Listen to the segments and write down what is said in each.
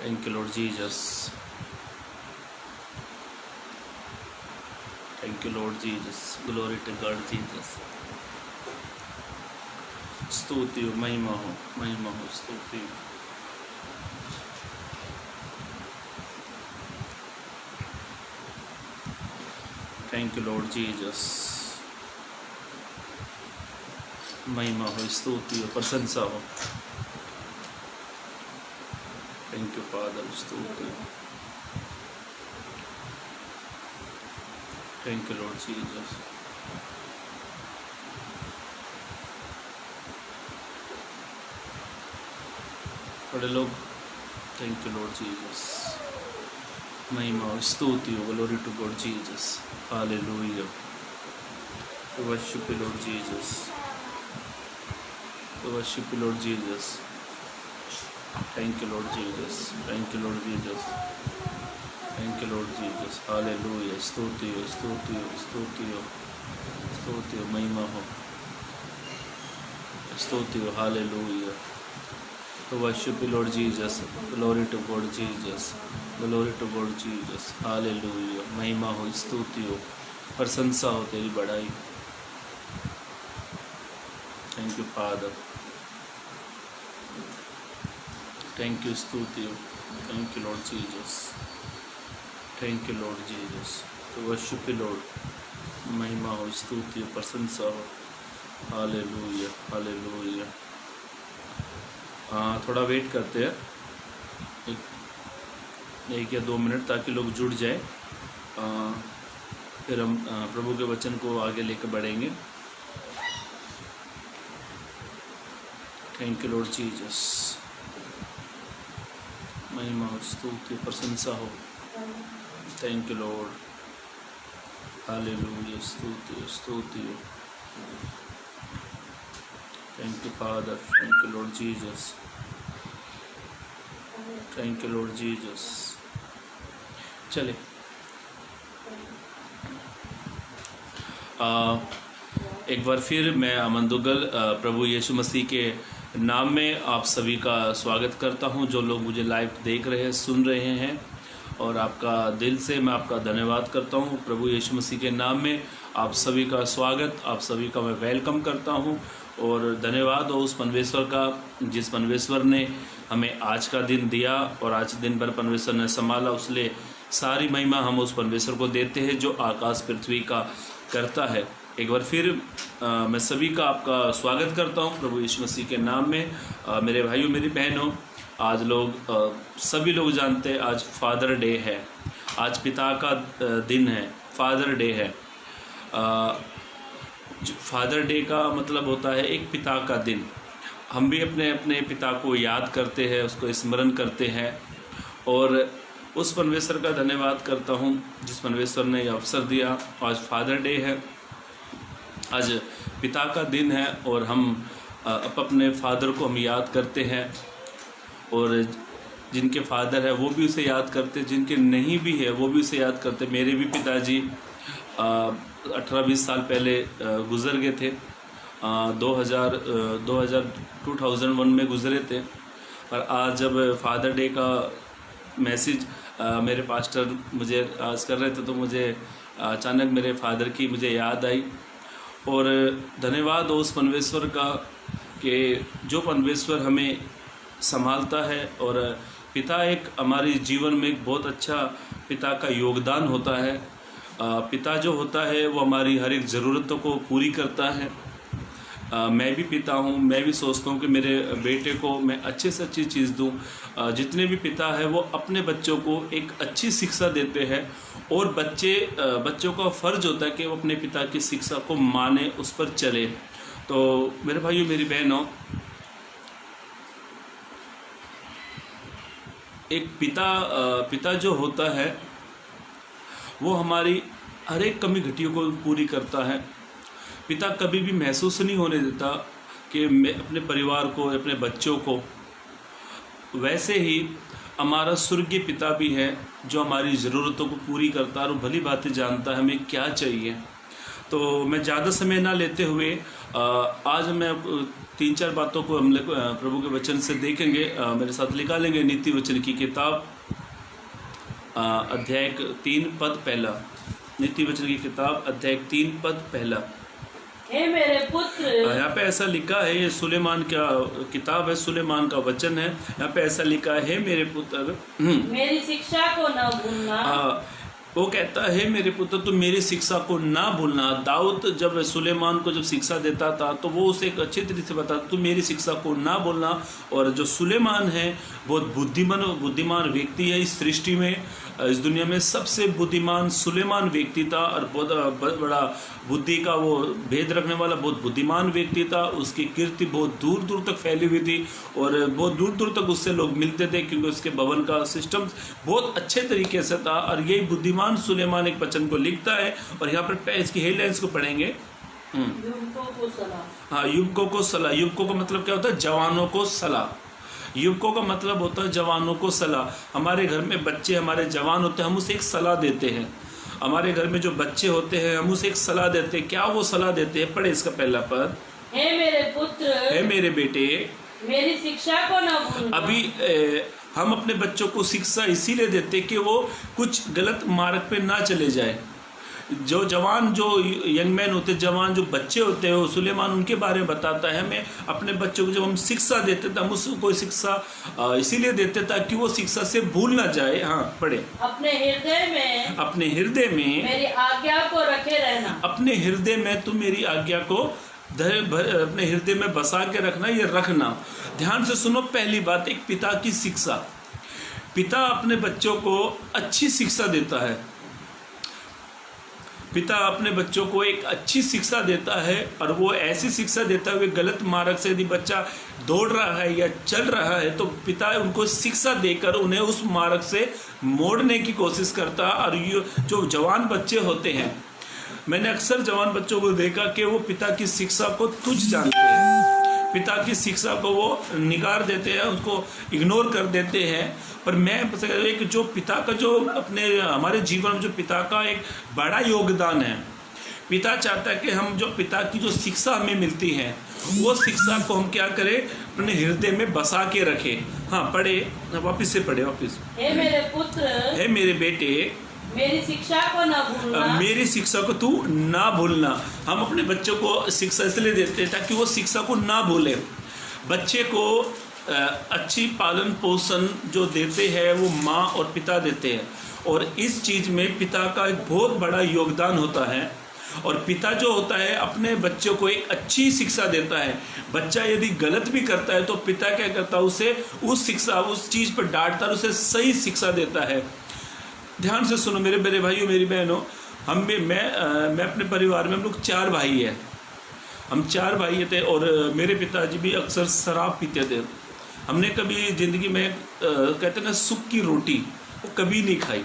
Thank you, Lord Jesus. Thank you, Lord Jesus. Glory to God, Jesus. स्तुति हो, महिमा हो, स्तुति हो. Thank you, Lord Jesus. महिमा हो, स्तुति हो, प्रशंसा हो. Thank you, Father. स्तुति हो. Thank you, Lord Jesus. थोड़े लोग थैंक यू लॉर्ड जीसस. महिमा हो, स्तुति हो. Glory to God Jesus. Hallelujah. Worship you Lord Jesus. Worship you Lord Jesus. Thank you Lord Jesus. Thank you Lord Jesus. Thank you Lord Jesus. Hallelujah. स्तुति हो, स्तुति हो, स्तुति हो, स्तुति हो. महिमा हो, स्तुति हो. हालेलुया. तो worship you Lord Jesus. Glory to God Jesus. Glory to God Jesus. Hallelujah. महिमा हो, स्तुति हो, प्रशंसा हो, तेरी बड़ाई. Thank you Father. Thank you. स्तुति हो. Thank you Lord Jesus. Thank you Lord Jesus. तो वर्शिप यू लॉर्ड. महिमा हो, स्तुति हो, प्रशंसा हो. हालेलुया. हालेलुया. थोड़ा वेट करते हैं एक या 2 मिनट ताकि लोग जुड़ जाए. फिर हम प्रभु के वचन को आगे लेकर बढ़ेंगे. Thank you Lord Jesus. महिमा हो, स्तुति, प्रशंसा हो. Thank you Lord. हालेलुया. स्तुति, स्तुति. Thank you, Father. Thank you, Lord Jesus. Thank you, Lord Jesus. चले एक बार फिर मैं अमन दुग्गल प्रभु यीशु मसीह के नाम में आप सभी का स्वागत करता हूं. जो लोग मुझे लाइव देख रहे हैं, सुन रहे हैं, और आपका दिल से मैं आपका धन्यवाद करता हूं. प्रभु यीशु मसीह के नाम में आप सभी का स्वागत, आप सभी का मैं वेलकम करता हूं. और धन्यवाद हो उस परमेश्वर का जिस परमेश्वर ने हमें आज का दिन दिया और आज दिन भर परमेश्वर ने संभाला. उसलिए सारी महिमा हम उस परमेश्वर को देते हैं जो आकाश पृथ्वी का करता है. एक बार फिर मैं सभी का आपका स्वागत करता हूं प्रभु यीशु मसीह के नाम में. मेरे भाइयों, मेरी बहनों, आज लोग सभी लोग जानते हैं आज फादर डे है. आज पिता का दिन है, फादर डे है. फादर डे का मतलब होता है एक पिता का दिन. हम भी अपने अपने पिता को याद करते हैं, उसको स्मरण करते हैं, और उस परमेश्वर का धन्यवाद करता हूं जिस परमेश्वर ने यह अवसर दिया. आज फादर डे है, आज पिता का दिन है, और हम अपने फादर को हम याद करते हैं. और जिनके फादर है वो भी उसे याद करते, जिनके नहीं भी है वो भी उसे याद करते. मेरे भी पिताजी 18-20 साल पहले गुज़र गए थे. 2001 में गुज़रे थे. पर आज जब फादर डे का मैसेज मेरे पास्टर मुझे आज कर रहे थे तो मुझे अचानक मेरे फादर की मुझे याद आई. और धन्यवाद हो उस परमेश्वर का कि जो परमेश्वर हमें संभालता है. और पिता एक हमारे जीवन में एक बहुत अच्छा पिता का योगदान होता है. पिता जो होता है वो हमारी हर एक ज़रूरतों को पूरी करता है. मैं भी पिता हूँ, मैं भी सोचता हूँ कि मेरे बेटे को मैं अच्छे से अच्छी चीज़ दूँ. जितने भी पिता है वो अपने बच्चों को एक अच्छी शिक्षा देते हैं, और बच्चों का फ़र्ज होता है कि वो अपने पिता की शिक्षा को माने, उस पर चले. तो मेरे भाइयों, मेरी बहनों, एक पिता जो होता है वो हमारी हर एक कमी घटियों को पूरी करता है. पिता कभी भी महसूस नहीं होने देता कि मैं अपने परिवार को, अपने बच्चों को. वैसे ही हमारा स्वर्गीय पिता भी है जो हमारी ज़रूरतों को पूरी करता है और भली बातें जानता है हमें क्या चाहिए. तो मैं ज़्यादा समय ना लेते हुए आज मैं तीन चार बातों को हम लोग प्रभु के वचन से देखेंगे। मेरे साथ निकालेंगे नीति वचन की किताब, अध्याय 3 पद पहला। नीति वचन की किताब अध्याय 3 पद पहला। हे मेरे पुत्र, यहाँ पे ऐसा लिखा है, ये सुलेमान का किताब है, सुलेमान का वचन है। यहाँ पे ऐसा लिखा है, हे मेरे पुत्र मेरी शिक्षा को न भूलना। वो कहता है, मेरे पुत्र तुम मेरी शिक्षा को ना भूलना। दाऊद जब सुलेमान को जब शिक्षा देता था तो वो उसे एक अच्छे तरीके से बताता, तुम मेरी शिक्षा को ना भूलना। और जो सुलेमान है बहुत बुद्धिमान व्यक्ति है इस सृष्टि में, इस दुनिया में सबसे बुद्धिमान सुलेमान व्यक्ति था। और बहुत बड़ा बुद्धि का वो भेद रखने वाला बहुत बुद्धिमान व्यक्ति था। उसकी कीर्ति बहुत दूर दूर तक फैली हुई थी और बहुत दूर दूर तक उससे लोग मिलते थे, क्योंकि उसके भवन का सिस्टम बहुत अच्छे तरीके से था। और यही बुद्धिमान सुलेमान एक वचन को लिखता है। और यहाँ पर इसकी हेडलाइंस को पढ़ेंगे। युवकों को सलाह। हाँ, युवकों को सलाह। युवकों का मतलब क्या होता है? जवानों को सलाह। युवकों का मतलब होता है जवानों को सलाह। हमारे घर में बच्चे, हमारे जवान होते हैं, हम उसे एक सलाह देते हैं। हमारे घर में जो बच्चे होते हैं हम उसे एक सलाह देते हैं। क्या वो सलाह देते हैं? पढ़े इसका पहला पद। हे मेरे पुत्र, हे मेरे बेटे, मेरी शिक्षा को न भूलना। अभी हम अपने बच्चों को शिक्षा इसीलिए देते कि वो कुछ गलत मार्ग पे ना चले जाए। जो जवान, जो यंग मैन होते, जवान जो बच्चे होते हैं, सुलेमान उनके बारे में बताता है। हमें अपने बच्चों को जब हम शिक्षा देते थे, हम उसको कोई शिक्षा इसीलिए देते ताकि वो शिक्षा से भूल ना जाए। हाँ, पढ़े। अपने हृदय में मेरी आज्ञा को रखे रहना। अपने हृदय में तुम मेरी आज्ञा को अपने हृदय में बसा के रखना, ये रखना। ध्यान से सुनो, पहली बात, एक पिता की शिक्षा। पिता अपने बच्चों को अच्छी शिक्षा देता है। पिता अपने बच्चों को एक अच्छी शिक्षा देता है और वो ऐसी शिक्षा देता है, वे गलत मार्ग से यदि बच्चा दौड़ रहा है या चल रहा है तो पिता उनको शिक्षा देकर उन्हें उस मार्ग से मोड़ने की कोशिश करता है। और ये जो जवान बच्चे होते हैं, मैंने अक्सर जवान बच्चों को देखा कि वो पिता की शिक्षा को तुच्छ जानते हैं। पिता की शिक्षा को वो निगार देते हैं, उसको इग्नोर कर देते हैं। पर मैं एक जो पिता का जो अपने हमारे जीवन में जो पिता का एक बड़ा योगदान है, पिता चाहता है कि हम जो पिता की जो शिक्षा हमें मिलती है वो शिक्षा को हम क्या करें, अपने हृदय में बसा के रखें। हाँ, पढ़े, वापिस से पढ़े, वापिस। हे मेरे पुत्र, हे मेरे बेटे, मेरी शिक्षा को न भूलना। मेरी शिक्षा को तू ना भूलना। हम अपने बच्चों को शिक्षा इसलिए देते हैं ताकि वो शिक्षा को ना भूले। बच्चे को अच्छी पालन पोषण जो देते हैं वो माँ और पिता देते हैं, और इस चीज़ में पिता का एक बहुत बड़ा योगदान होता है। और पिता जो होता है अपने बच्चों को एक अच्छी शिक्षा देता है। बच्चा यदि गलत भी करता है तो पिता क्या करता है, उसे उस शिक्षा, उस चीज़ पर डांटता है, उसे सही शिक्षा देता है। ध्यान से सुनो मेरे बड़े भाइयों, मेरी बहनों, मैं अपने परिवार में, हम लोग 4 भाई हैं। हम 4 भाई थे और मेरे पिताजी भी अक्सर शराब पीते थे। हमने कभी ज़िंदगी में कहते ना सुख की रोटी वो कभी नहीं खाई।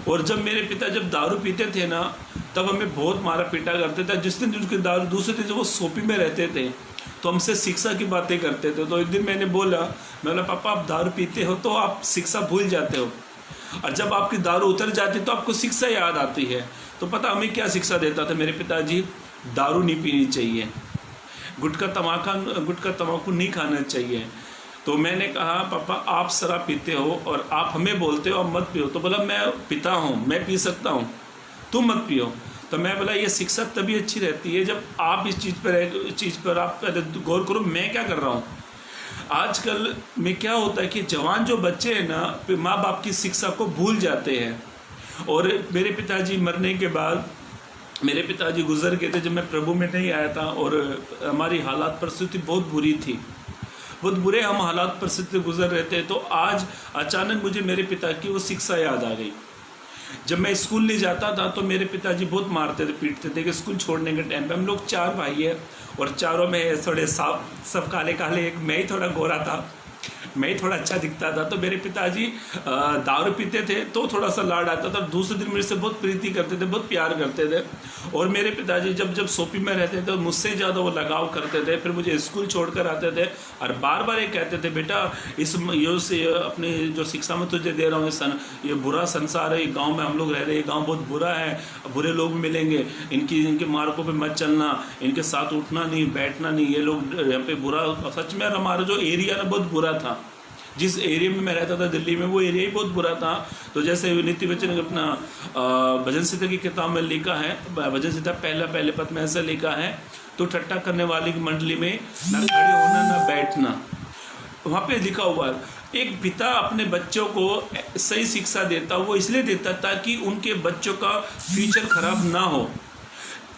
और जब मेरे पिता जब दारू पीते थे ना, तब हमें बहुत मारा पीटा करते थे। जिस दिन उनकी दारू, दूसरे दिन जब वो सोपी में रहते थे तो हमसे शिक्षा की बातें करते थे। तो एक दिन मैंने बोला पापा आप दारू पीते हो तो आप शिक्षा भूल जाते हो, और जब आपकी दारू उतर जाती तो आपको शिक्षा याद आती है। तो पता हमें क्या शिक्षा देता था मेरे पिताजी? दारू नहीं पीनी चाहिए, गुटखा तम्बाकू नहीं खाना चाहिए। तो मैंने कहा पापा आप शराब पीते हो और आप हमें बोलते हो आप मत पियो। तो बोला मैं पिता हूँ, मैं पी सकता हूँ, तुम मत पियो। तो मैं बोला ये शिक्षा तभी अच्छी रहती है जब आप इस चीज़ पर आप गौर करो मैं क्या कर रहा हूँ। आजकल में क्या होता है कि जवान जो बच्चे हैं ना, माँ बाप की शिक्षा को भूल जाते हैं। और मेरे पिताजी मरने के बाद, मेरे पिताजी गुजर गए थे जब मैं प्रभु में नहीं आया था, और हमारी हालात परिस्थिति बहुत बुरी थी, बहुत बुरे हम हालात परिस्थिति गुजर रहे थे। तो आज अचानक मुझे मेरे पिता की वो शिक्षा याद आ गई। जब मैं स्कूल नहीं जाता था तो मेरे पिताजी बहुत मारते थे, पीटते थे कि स्कूल छोड़ने के टाइम पे। हम लोग 4 भाई हैं और चारों में थोड़े सब काले काले, एक मैं ही थोड़ा गोरा था। मैं ही थोड़ा अच्छा दिखता था, तो मेरे पिताजी दारू पीते थे तो थोड़ा सा लाड आता था। दूसरे दिन मेरे से बहुत प्रीति करते थे, बहुत प्यार करते थे। और मेरे पिताजी जब जब सोपी में रहते थे तो मुझसे ज़्यादा वो लगाव करते थे। फिर मुझे स्कूल छोड़कर आते थे और बार बार ये कहते थे, बेटा इस अपनी जो शिक्षा में तुझे दे रहा हूँ, ये बुरा संसार है, ये गाँव में हम लोग रह रहे हैं, ये गाँव बहुत बुरा है, बुरे लोग मिलेंगे, इनके मार्गों पे मत चलना, इनके साथ उठना नहीं, बैठना नहीं, ये लोग यहाँ पे बुरा। सच में हमारा जो एरिया ना बहुत बुरा था, जिस एरिया में मैं रहता था दिल्ली में, वो एरिया ही बहुत बुरा था। तो जैसे नीति बच्चन ने अपना भजन संहिता की किताब में लिखा है, भजन संहिता पहले पद में ऐसा लिखा है, तो ठट्ठा करने वाली की मंडली में ना खड़े होना ना बैठना। वहाँ पे लिखा हुआ है एक पिता अपने बच्चों को सही शिक्षा देता, वो इसलिए देता ताकि उनके बच्चों का फ्यूचर खराब ना हो।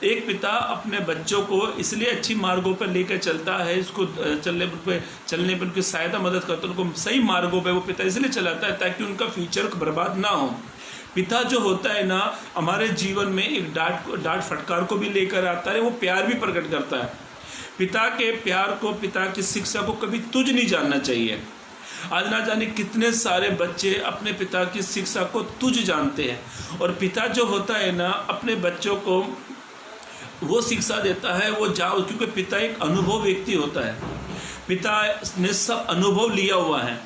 एक पिता अपने बच्चों को इसलिए अच्छी मार्गों पर लेकर चलता है, इसको चलने पर उनकी सहायता मदद करता है, उनको सही मार्गों पर वो पिता इसलिए चलाता है ताकि उनका फ्यूचर बर्बाद ना हो। पिता जो होता है ना, हमारे जीवन में एक डांट फटकार को भी लेकर आता है, वो प्यार भी प्रकट करता है। पिता के प्यार को, पिता की शिक्षा को कभी तुझ नहीं जानना चाहिए। आज ना जाने कितने सारे बच्चे अपने पिता की शिक्षा को तुझ जानते हैं। और पिता जो होता है ना, अपने बच्चों को वो शिक्षा देता है, वो जाओ, क्योंकि पिता एक अनुभव व्यक्ति होता है। पिता ने सब अनुभव लिया हुआ है।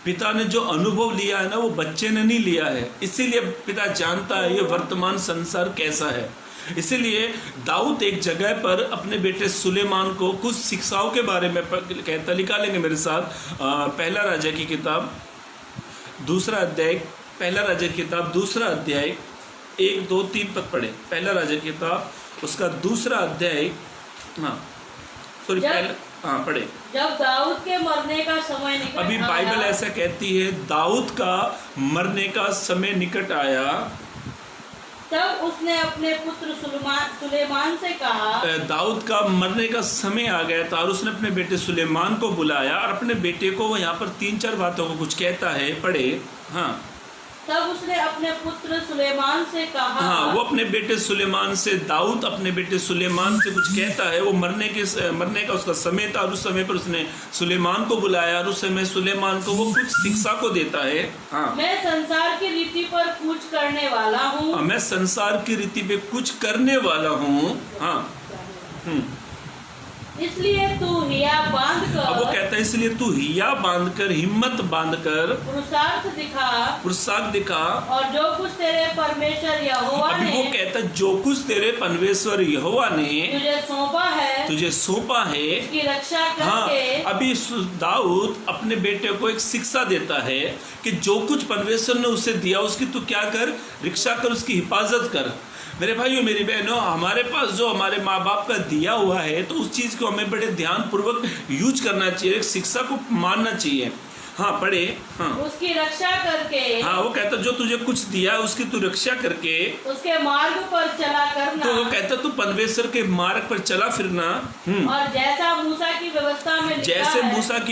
पिता ने जो अनुभव लिया है ना, वो बच्चे ने नहीं लिया है। इसीलिए पिता जानता है ये वर्तमान संसार कैसा है। इसीलिए दाऊद एक जगह पर अपने बेटे सुलेमान को कुछ शिक्षाओं के बारे में कहता, निकालेंगे मेरे साथ। पहला राजा की किताब दूसरा अध्याय, पहला राजा की किताब दूसरा अध्याय 1, 2, 3 पद पढ़े। पहला राजा की किताब उसका दूसरा अध्याय, पढ़े। जब दाऊद के मरने का समय निकट अभी बाइबल ऐसा कहती है, दाऊद का मरने का समय निकट आया, तब उसने अपने पुत्र सुलेमान से कहा। दाऊद का मरने का समय आ गया था और उसने अपने बेटे सुलेमान को बुलाया और अपने बेटे को वो यहाँ पर 3-4 बातों को कुछ कहता है, पढ़े। हाँ, तब उसने अपने पुत्र सुलेमान से कहा। हाँ, वो अपने बेटे सुलेमान से, दाऊद अपने बेटे सुलेमान से कुछ कहता है। वो मरने का उसका समय था और उस समय पर उसने सुलेमान को बुलाया और उस समय सुलेमान को वो कुछ शिक्षा को देता है। हाँ, मैं संसार की रीति पर कुछ करने वाला हूँ। हाँ, मैं संसार की रीति पे कुछ करने वाला हूँ। हाँ, इसलिए तू हिया बांध कर, अब वो कहता है इसलिए तू हिया बांध कर, हिम्मत बांध कर पुरुषार्थ दिखा, और जो कुछ तेरे परमेश्वर यहोवा ने, वो कहता है जो कुछ तेरे परमेश्वर यहोवा ने तुझे सौंपा है उसकी रक्षा करके। हाँ, अभी दाऊद अपने बेटे को एक शिक्षा देता है कि जो कुछ परमेश्वर ने उसे दिया उसकी तू क्या कर, रक्षा कर, उसकी हिफाजत कर। मेरे भाइयों मेरी बहनों, हमारे पास जो हमारे माँ बाप का दिया हुआ है तो उस चीज़ को हमें बड़े ध्यान पूर्वक यूज करना चाहिए, एक शिक्षा को मानना चाहिए। हाँ, पढ़े। हाँ, उसकी रक्षा करके। हाँ, वो कहता जो तुझे कुछ दिया है उसकी तू रक्षा करके उसके मार्ग पर चला करना। तो वो कहता तू परमेश्वर के मार्ग पर चला फिरना। और जैसा मूसा की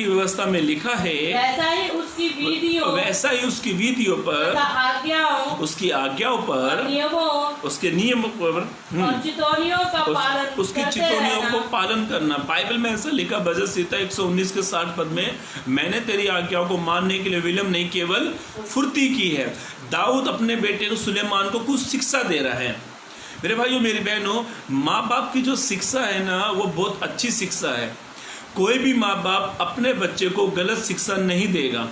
व्यवस्था में लिखा है वैसा ही उसकी विधियों पर, उसकी आज्ञाओं पर, उसके नियमों पर, उसकी चितौनियों को पालन करना। बाइबल में ऐसा लिखा, भजन संहिता 119 के 60 पद में, मैंने तेरी आज्ञाओं को मानने के लिए विलंब नहीं केवल फुर्ती की है। दाऊद अपने बेटे को सुलेमान को कुछ शिक्षा दे रहा है। मेरे भाइयों मेरी बहनों, माँ बाप की जो शिक्षा है ना, वो बहुत अच्छी शिक्षा है। कोई भी माँ बाप अपने बच्चे को गलत शिक्षा नहीं देगा,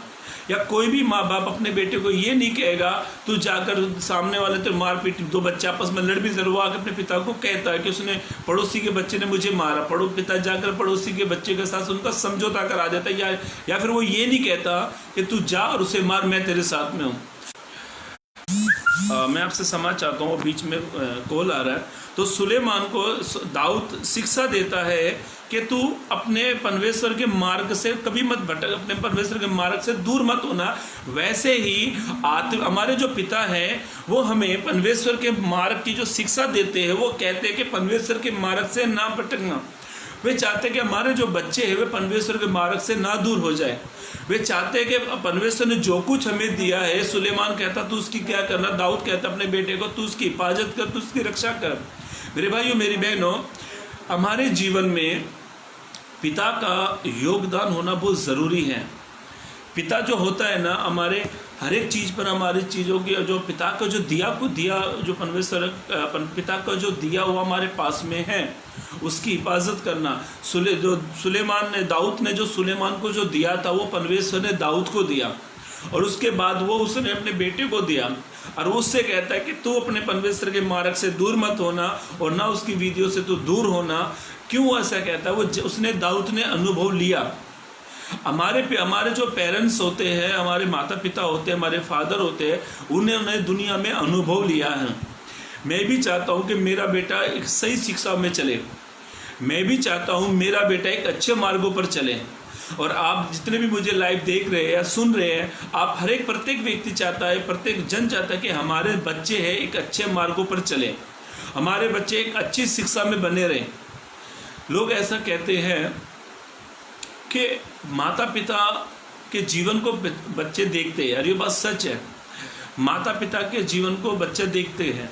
या कोई भी माँ बाप अपने बेटे को ये नहीं कहेगा तू जाकर सामने वाले तो मारपीट, दो बच्चे आपस में लड़ भी जरूर आकर अपने पिता को कहता है कि उसने पड़ोसी के बच्चे ने मुझे मारा, पिता जाकर पड़ोसी के बच्चे के साथ उनका समझौता करा देता है, या फिर वो ये नहीं कहता कि तू जा और उसे मार, मैं तेरे साथ में हूँ। मैं आपसे समझ चाहता हूँ, बीच में कॉल आ रहा है। तो सुलेमान को दाऊद शिक्षा देता है कि तू अपने परमेश्वर के मार्ग से कभी मत भटक, अपने परमेश्वर के मार्ग से दूर मत होना। वैसे ही हमारे जो पिता हैं वो हमें परमेश्वर के मार्ग की जो शिक्षा देते हैं, वो कहते हैं कि परमेश्वर के मार्ग से ना भटकना। वे चाहते हैं कि हमारे जो बच्चे हैं वे परमेश्वर के मार्ग से ना दूर हो जाए। वे चाहते हैं कि परमेश्वर ने जो कुछ हमें दिया है, सुलेमान कहता तू उसकी क्या करना, दाऊद कहता अपने बेटे को तू उसकी हिफाजत कर, तू उसकी रक्षा कर। मेरे भाइयों मेरी बहनों, हमारे जीवन में पिता का योगदान होना बहुत ज़रूरी है। पिता जो होता है ना, हमारे हर एक चीज़ पर, हमारी चीज़ों की जो पिता का जो दिया जो परमेश्वर पिता का जो दिया हुआ हमारे पास में है, उसकी हिफाजत करना। दाऊद ने जो सुलेमान को जो दिया था, वो परमेश्वर ने दाऊद को दिया, और उसके बाद वो उसने अपने बेटे को दिया, और उससे कहता है कि तू अपने परमेश्वर के मार्ग से दूर मत होना, और ना उसकी विधियों से तू दूर होना। क्यों ऐसा कहता है? वो उसने दाऊद ने अनुभव लिया। हमारे जो पेरेंट्स होते हैं, हमारे माता पिता होते हैं, हमारे फादर होते हैं, उन्होंने दुनिया में अनुभव लिया है। मैं भी चाहता हूँ कि मेरा बेटा एक सही शिक्षा में चले, मैं भी चाहता हूँ मेरा बेटा एक अच्छे मार्गों पर चले। और आप जितने भी मुझे लाइव देख रहे हैं या सुन रहे हैं, आप प्रत्येक व्यक्ति चाहता है, प्रत्येक जन चाहता है कि हमारे बच्चे हैं एक अच्छे मार्गों पर चले, हमारे बच्चे एक अच्छी शिक्षा में बने रहें। लोग ऐसा कहते हैं कि माता पिता के जीवन को बच्चे देखते हैं, और ये बात सच है। माता पिता के जीवन को बच्चे देखते हैं।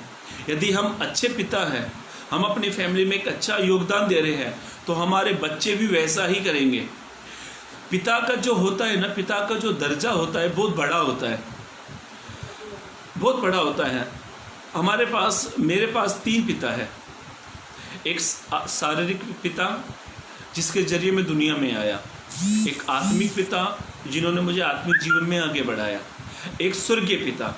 यदि हम अच्छे पिता हैं, हम अपनी फैमिली में एक अच्छा योगदान दे रहे हैं, तो हमारे बच्चे भी वैसा ही करेंगे। पिता का जो होता है ना, पिता का जो दर्जा होता है बहुत बड़ा होता है, बहुत बड़ा होता है। मेरे पास 3 पिता है। एक शारीरिक पिता जिसके जरिए मैं दुनिया में आया, एक आत्मिक पिता जिन्होंने मुझे आत्मिक जीवन में आगे बढ़ाया, एक स्वर्गीय पिता।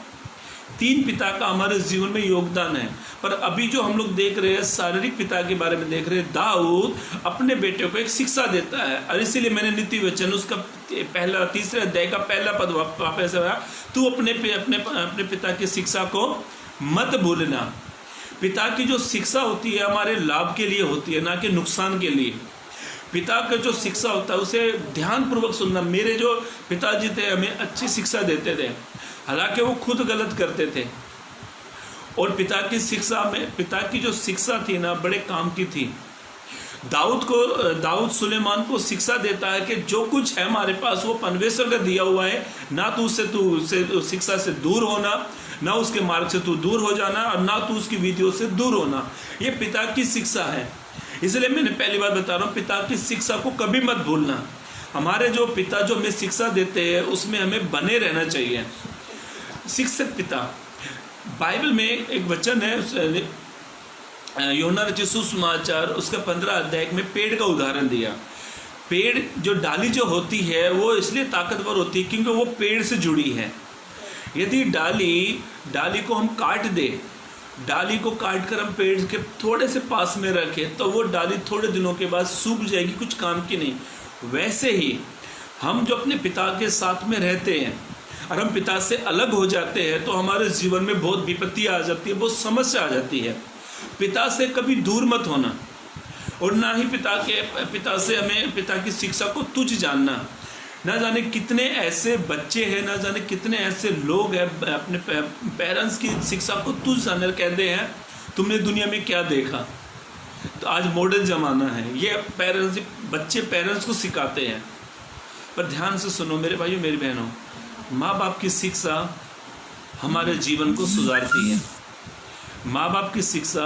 3 पिता का हमारे जीवन में योगदान है। पर अभी जो हम लोग देख रहे हैं, शारीरिक पिता के बारे में देख रहे हैं, दाऊद अपने बेटे को एक शिक्षा देता है, और इसीलिए मैंने नीति वचन उसका 3 अध्याय का पहला पद वापस आया, तू अपने पिता की शिक्षा को मत भूलना। पिता की जो शिक्षा होती है हमारे लाभ के लिए होती है, ना कि नुकसान के लिए। पिता का जो शिक्षा होता है उसे ध्यानपूर्वक सुनना। मेरे जो पिताजी थे हमें अच्छी शिक्षा देते थे, हालांकि वो खुद गलत करते थे, और पिता की जो शिक्षा थी ना, बड़े काम की थी। दाऊद सुलेमान को शिक्षा देता है कि जो कुछ है हमारे पास वो परमेश्वर का दिया हुआ है, ना तू उस शिक्षा से दूर होना, ना उसके मार्ग से तू दूर हो जाना, और ना तू उसकी विधियों से दूर होना। ये पिता की शिक्षा है। इसलिए मैंने पहली बार बता रहा हूँ, पिता की शिक्षा को कभी मत भूलना। हमारे जो पिता जो हमें शिक्षा देते हैं उसमें हमें बने रहना चाहिए। शिक्षक पिता, बाइबल में एक वचन है, यूहन्ना रचित सुसमाचार उसका 15 अध्याय में पेड़ का उदाहरण दिया। पेड़ जो डाली जो होती है वो इसलिए ताकतवर होती है क्योंकि वो पेड़ से जुड़ी है। यदि डाली को हम काट दे, डाली को काट कर हम पेड़ के थोड़े से पास में रखें, तो वो डाली थोड़े दिनों के बाद सूख जाएगी, कुछ काम की नहीं। वैसे ही हम जो अपने पिता के साथ में रहते हैं और हम पिता से अलग हो जाते हैं, तो हमारे जीवन में बहुत विपत्ति आ जाती है, बहुत समस्या आ जाती है। पिता से कभी दूर मत होना, और ना ही पिता से हमें पिता की शिक्षा को तुच्छ जानना। ना जाने कितने ऐसे बच्चे हैं, ना जाने कितने ऐसे लोग हैं अपने पेरेंट्स की शिक्षा को तुच्छ जानकर कहते हैं तुमने दुनिया में क्या देखा। तो आज मॉडर्न ज़माना है, ये बच्चे पेरेंट्स को सिखाते हैं। पर ध्यान से सुनो मेरे भाइयों मेरी बहनों, माँ बाप की शिक्षा हमारे जीवन को सुधारती है। माँ बाप की शिक्षा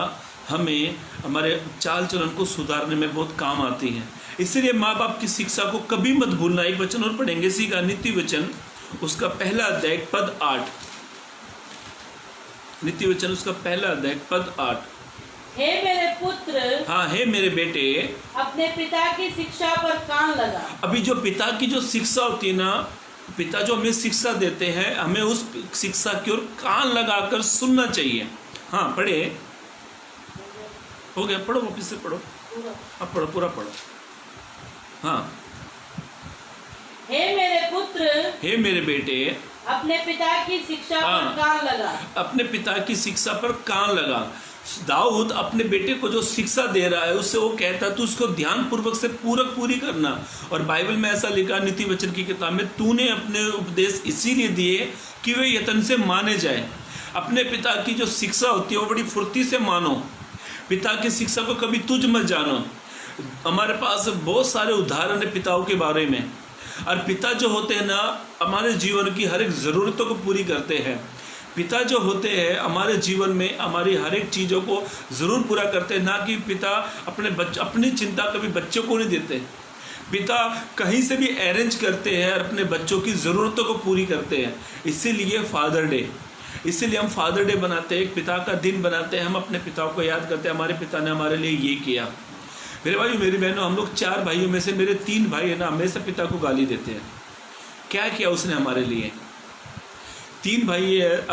हमें हमारे चाल चलन को सुधारने में बहुत काम आती है। इसलिए माँ बाप की शिक्षा को कभी मत भूलना। एक वचन और पढ़ेंगे इसी का, नीति वचन उसका 1 अध्याय पद 8। नीति वचन उसका 1 अध्याय पद 8। हे मेरे पुत्र, हाँ हे मेरे बेटे, अपने पिता की शिक्षा पर कान लगा। अभी जो पिता की जो शिक्षा होती है ना, पिता जो हमें शिक्षा देते हैं, हमें उस शिक्षा की ओर कान लगाकर सुनना चाहिए। हाँ पढ़े, हो गया, पढ़ो वापिस से पढ़ो, अब पढ़ो, पूरा पढ़ो। हाँ, हे मेरे पुत्र, हे मेरे बेटे, अपने पिता की शिक्षा पर कान लगा। अपने पिता की शिक्षा पर कान लगा। दाऊद अपने बेटे को जो शिक्षा दे रहा है उससे वो कहता है तू उसको ध्यान पूर्वक से पूरी करना। और बाइबल में ऐसा लिखा नीति वचन की किताब में, तूने अपने उपदेश इसीलिए दिए कि वे यत्न से माने जाए। अपने पिता की जो शिक्षा होती है वो बड़ी फुर्ती से मानो। पिता की शिक्षा को कभी तुझ मत जानो। हमारे पास बहुत सारे उदाहरण है पिताओं के बारे में, और पिता जो होते हैं ना हमारे जीवन की हर एक ज़रूरतों को पूरी करते हैं। पिता जो होते हैं हमारे जीवन में हमारी हर एक चीज़ों को ज़रूर पूरा करते हैं। ना कि पिता अपनी चिंता कभी बच्चों को नहीं देते। पिता कहीं से भी अरेंज करते हैं और अपने बच्चों की ज़रूरतों को पूरी करते हैं। इसीलिए फादर डे, इसीलिए हम फादर डे बनाते हैं, एक पिता का दिन बनाते हैं। हम अपने पिताओं को याद करते हैं, हमारे पिता ने हमारे लिए ये किया। मेरे भाइयों मेरी बहनों, हम लोग 4 भाइयों में से मेरे 3 भाई है ना, हमेशा पिता को गाली देते हैं। क्या किया उसने हमारे लिए? 3 भाई है,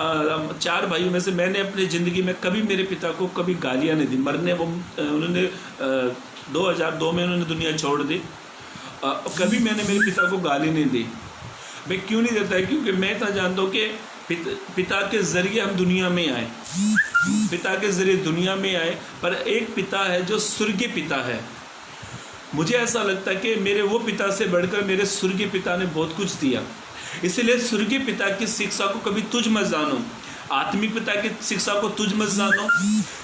4 भाइयों में से मैंने अपनी ज़िंदगी में कभी मेरे पिता को कभी गालियाँ नहीं दी। मरने उन्होंने 2002 में उन्होंने दुनिया छोड़ दी। कभी मैंने मेरे पिता को गाली नहीं दी। मैं क्यों नहीं देता है? क्योंकि मैं इतना जानता हूँ कि पिता के ज़रिए हम दुनिया में आए, पिता के ज़रिए दुनिया में आए। पर एक पिता है जो स्वर्गीय पिता है। मुझे ऐसा लगता है कि मेरे वो पिता से बढ़कर मेरे स्वर्गीय पिता ने बहुत कुछ दिया। इसलिए स्वर्गीय पिता की शिक्षा को कभी तुझ मत जानो, आत्मिक पिता की शिक्षा को तुझ मत जानो,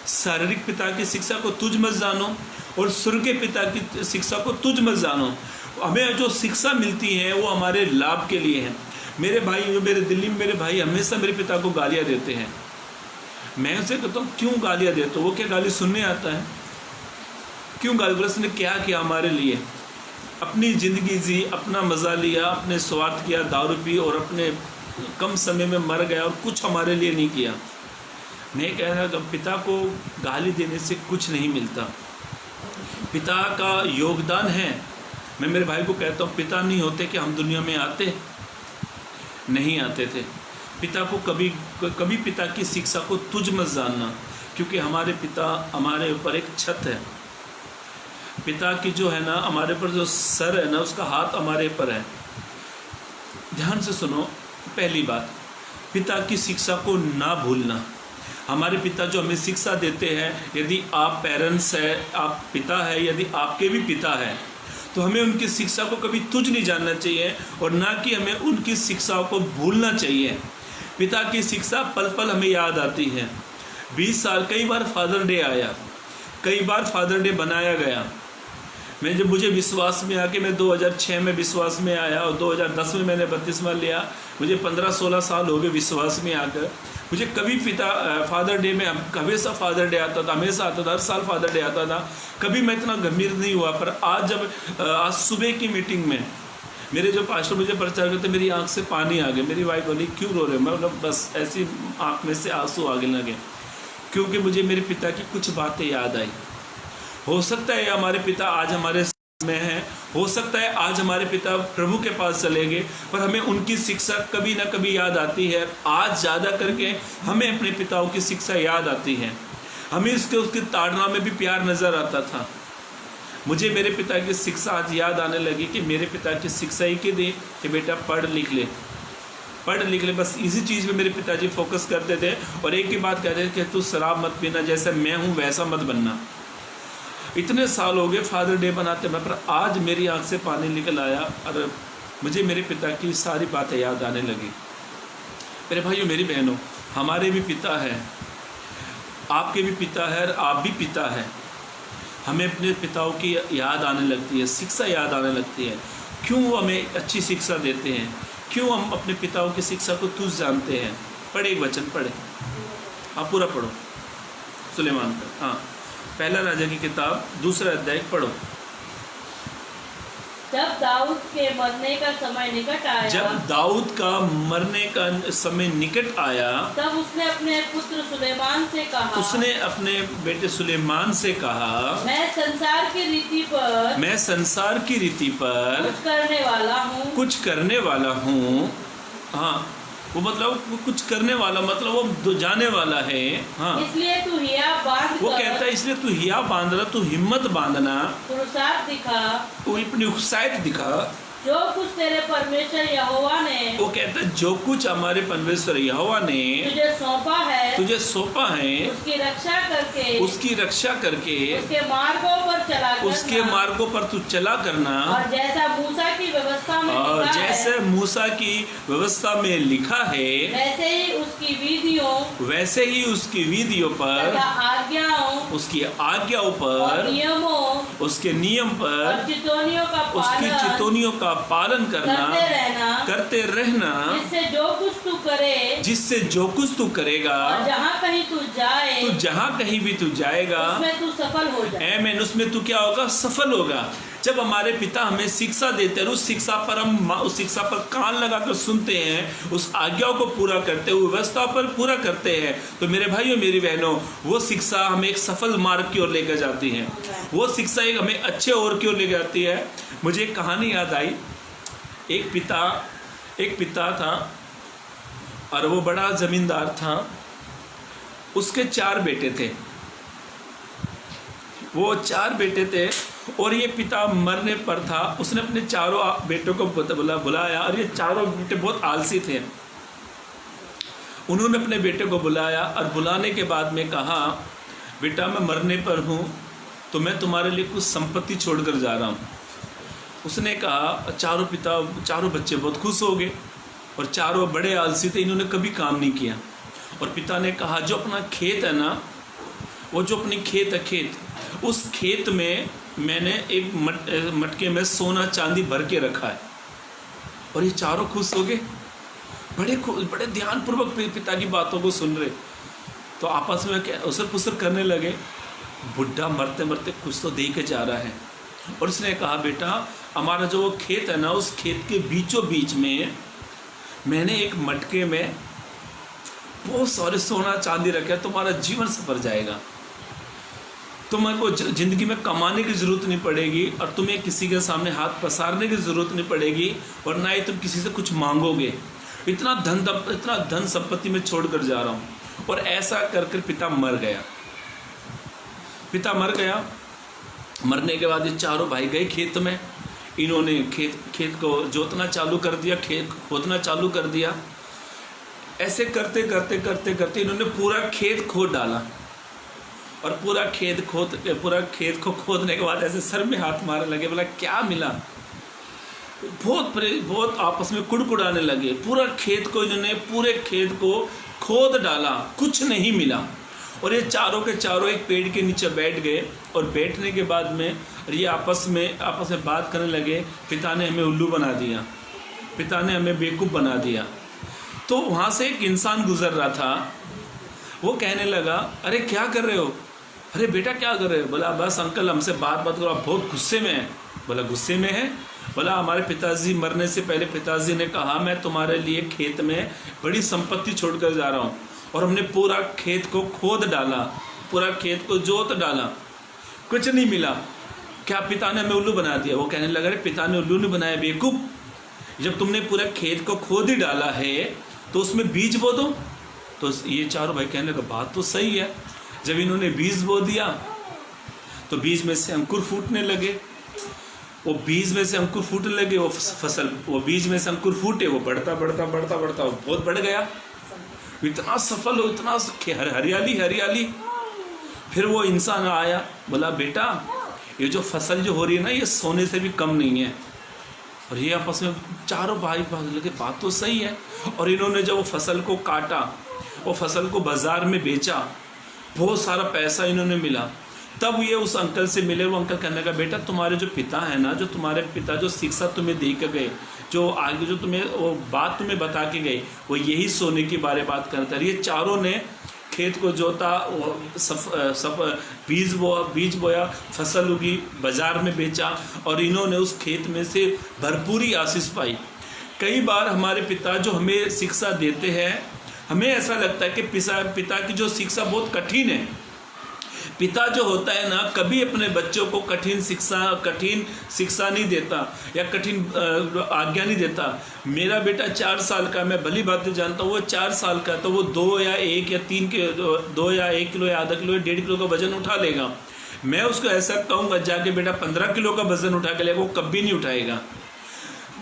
शारीरिक पिता की शिक्षा को तुझ मत जानो, और स्वर्गीय पिता की शिक्षा को तुझ मत जानो। हमें जो शिक्षा मिलती है वो हमारे लाभ के लिए है। मेरे भाई, मेरे दिल्ली में मेरे भाई हमेशा मेरे पिता को गालियाँ देते हैं। मैं उनसे कहता हूँ क्यों गालियाँ देते हो? वो क्या गाली सुनने आता है? क्यों गाली? बोले उसने क्या किया हमारे लिए? अपनी ज़िंदगी जी, अपना मज़ा लिया, अपने स्वार्थ किया, दारू पी और अपने कम समय में मर गया और कुछ हमारे लिए नहीं किया। मैं कह रहा हूँ पिता को गाली देने से कुछ नहीं मिलता। पिता का योगदान है। मैं मेरे भाई को कहता हूँ पिता नहीं होते कि हम दुनिया में आते नहीं आते थे। पिता को कभी पिता की शिक्षा को तुझ मत जानना, क्योंकि हमारे पिता हमारे ऊपर एक छत है। पिता की जो है ना, हमारे पर जो सर है ना, उसका हाथ हमारे पर है। ध्यान से सुनो। पहली बात, पिता की शिक्षा को ना भूलना। हमारे पिता जो हमें शिक्षा देते हैं, यदि आप पेरेंट्स है, आप पिता है, यदि आपके भी पिता है, तो हमें उनकी शिक्षा को कभी तुझ नहीं जानना चाहिए और ना कि हमें उनकी शिक्षाओं को भूलना चाहिए। पिता की शिक्षा पल पल हमें याद आती है। 20 साल, कई बार फादर डे आया, कई बार फादर डे बनाया गया। जब मुझे विश्वास में आके, मैं 2006 में विश्वास में आया और 2010 में मैंने बपतिस्मा लिया। मुझे 15-16 साल हो गए विश्वास में आकर। मुझे कभी फादर डे में हमेशा फादर डे आता था, हमेशा आता था, हर साल फादर डे आता था। कभी मैं इतना गंभीर नहीं हुआ। पर आज सुबह की मीटिंग में मेरे जो पास्टर मुझे प्रचार करते, मेरी आंख से पानी आ गया। मेरी वाइफ बोली क्यों रो रहे हो? मैं मतलब बस ऐसी आंख में से आंसू आगे लगे, क्योंकि मुझे मेरे पिता की कुछ बातें याद आई। हो सकता है हमारे पिता आज हमारे में हैं, हो सकता है आज हमारे पिता प्रभु के पास चले गए, पर हमें उनकी शिक्षा कभी ना कभी याद आती है। आज ज़्यादा करके हमें अपने पिताओं की शिक्षा याद आती है। हमें उसके ताड़ना में भी प्यार नज़र आता था। मुझे मेरे पिता की शिक्षा आज याद आने लगी कि मेरे पिता की शिक्षा ही के दी कि बेटा पढ़ लिख ले, पढ़ लिख ले। बस इसी चीज़ पे मेरे पिताजी फोकस करते थे और एक ही बात कहते थे कि तू शराब मत पीना, जैसे मैं हूँ वैसा मत बनना। इतने साल हो गए फादर डे बनाते हैं, पर आज मेरी आँख से पानी निकल आया और मुझे मेरे पिता की सारी बातें याद आने लगी। मेरे भाइयों मेरी बहनों, हमारे भी पिता है, आपके भी पिता है और आप भी पिता है। हमें अपने पिताओं की याद आने लगती है, शिक्षा याद आने लगती है। क्यों वो हमें अच्छी शिक्षा देते हैं? क्यों हम अपने पिताओं की शिक्षा को तुझ जानते हैं? पढ़े एक वचन पढ़े, आप पूरा पढ़ो सुलेमान का। हाँ, पहला राजा की किताब 2 अध्याय पढ़ो। जब दाऊद के मरने का समय निकट आया, जब दाऊद का मरने का समय निकट आया, तब उसने अपने पुत्र सुलेमान से कहा, उसने अपने बेटे सुलेमान से कहा, मैं संसार की रीति पर कुछ करने वाला हूँ। हाँ, वो मतलब वो कुछ करने वाला, मतलब वो जाने वाला है। हाँ, इसलिए तू हिया बांध, वो कहता है इसलिए तू हिया बांधना, तू हिम्मत बांधना, पुरुषार्थ दिखा, तू अपनी उत्साहित दिखा, जो कुछ तेरे परमेश्वर यहोवा ने, वो कहता है जो कुछ हमारे परमेश्वर यहोवा ने तुझे सौंपा है, उसकी रक्षा करके उसके मार्गों पर तू चला करना। और जैसा मूसा की व्यवस्था में लिखा है, वैसे ही उसकी विधियों पर, उसकी आज्ञाओं पर, उसके नियम पर, उसकी चितौनियों का पालन करते रहना, जिससे जो कुछ तू करेगा, जहाँ कहीं भी तू जाएगा, उसमें तू सफल हो जाए। उसमें तू क्या होगा? सफल होगा। जब हमारे पिता हमें शिक्षा देते हैं, उस शिक्षा पर कान लगाकर सुनते हैं, उस आज्ञाओं को पूरा करते हैं, व्यवस्था पर पूरा करते हैं, तो मेरे भाइयों मेरी बहनों, वो शिक्षा हमें एक सफल मार्ग की ओर लेकर जाती है। वो शिक्षा एक हमें अच्छे ओर की ओर ले जाती है। मुझे एक कहानी याद आई। एक पिता था और वो बड़ा जमींदार था। उसके 4 बेटे थे। वो 4 बेटे थे और ये पिता मरने पर था। उसने अपने 4 बेटों को बुलाया और ये 4 बेटे बहुत आलसी थे। उन्होंने अपने बेटे को बुलाया और बुलाने के बाद में कहा, बेटा मैं मरने पर हूँ तो मैं तुम्हारे लिए कुछ संपत्ति छोड़कर जा रहा हूँ। उसने कहा, 4 बच्चे बहुत खुश हो गए और 4 बड़े आलसी थे, इन्होंने कभी काम नहीं किया। और पिता ने कहा, जो अपना खेत है ना, वो जो अपनी खेत, उस खेत में मैंने एक मटके में सोना चांदी भर के रखा है। और ये 4 खुश हो गए, बड़े ध्यानपूर्वक पिता की बातों को सुन रहे। तो आपस में क्या उसर पुसर करने लगे। बुढ़ा मरते मरते कुछ तो दे के जा रहा है। और उसने कहा, बेटा हमारा जो वो खेत है ना, उस खेत के बीचों बीच में मैंने एक मटके में बहुत सारे सोना चांदी रखा है, तुम्हारा जीवन सफर जाएगा। तुमको ज़िंदगी में कमाने की ज़रूरत नहीं पड़ेगी और तुम्हें किसी के सामने हाथ पसारने की ज़रूरत नहीं पड़ेगी और ना ही तुम किसी से कुछ मांगोगे। इतना धन संपत्ति में छोड़ कर जा रहा हूँ। और ऐसा कर पिता मर गया। मरने के बाद ये 4 भाई गए खेत में। इन्होंने खेत को जोतना चालू कर दिया, खेत खोदना चालू कर दिया। ऐसे करते करते इन्होंने पूरा खेत खोद डाला। और पूरा खेत को खोदने के बाद ऐसे सर में हाथ मारने लगे, बोला क्या मिला। बहुत आपस में कुड़कुड़ाने लगे। पूरे खेत को खोद डाला, कुछ नहीं मिला। और ये 4 के 4 एक पेड़ के नीचे बैठ गए। और बैठने के बाद में ये आपस में बात करने लगे, पिता ने हमें उल्लू बना दिया, पिता ने हमें बेवकूफ़ बना दिया। तो वहाँ से एक इंसान गुजर रहा था। वो कहने लगा, अरे क्या कर रहे हो, अरे बेटा क्या कर रहे हो। बोला, बस अंकल हमसे बात करो, आप बहुत गुस्से में हैं। बोला, गुस्से में है। बोला, हमारे पिताजी मरने से पहले पिताजी ने कहा, मैं तुम्हारे लिए खेत में बड़ी संपत्ति छोड़कर जा रहा हूँ। और हमने पूरा खेत को खोद डाला, पूरा खेत को जोत डाला, कुछ नहीं मिला। क्या पिता ने हमें उल्लू बना दिया। वो कहने लगा, अरे पिता ने उल्लू नहीं बनाया बेवकूफ़, जब तुमने पूरा खेत को खोद ही डाला है तो उसमें बीज बो दो। तो ये 4 भाई कहने लगा, बात तो सही है। जब इन्होंने बीज बो दिया तो बीज में से अंकुर फूटने लगे। वो बीज में से अंकुर फूटने लगे, वो बीज में से अंकुर फूटे, वो बढ़ता वो बहुत बढ़ गया। इतना सफल हो, इतना हरियाली। फिर वो इंसान आया, बोला, बेटा ये जो फसल जो हो रही है ना, ये सोने से भी कम नहीं है। और ये आपस में 4 भाई लगे, बात तो सही है। और इन्होंने जब वो फसल को काटा, वो फसल को बाजार में बेचा, बहुत सारा पैसा इन्होंने मिला। तब ये उस अंकल से मिले। वो अंकल कहने लगा, बेटा तुम्हारे जो पिता है ना, जो तुम्हारे पिता जो शिक्षा तुम्हें दे के गए, जो आगे जो तुम्हें वो बात तुम्हें बता के गए, वो यही सोने के बारे बात करता है। ये 4 ने खेत को जोता, बीज बोया, फसल उगी, बाजार में बेचा और इन्होंने उस खेत में से भरपूरी आशीष पाई। कई बार हमारे पिता जो हमें शिक्षा देते हैं, हमें ऐसा लगता है कि पिता की जो शिक्षा बहुत कठिन है। पिता जो होता है ना, कभी अपने बच्चों को कठिन शिक्षा नहीं देता या कठिन आज्ञा नहीं देता। मेरा बेटा 4 साल का, मैं भली बात जानता हूँ, वो 4 साल का, तो वो 2 या 1 या 3 के 2 या 1 किलो या आधा किलो या 1.5 किलो का वजन उठा लेगा। मैं उसको ऐसा कहूँगा, जाके बेटा 15 किलो का वजन उठा के लेगा, वो कभी नहीं उठाएगा।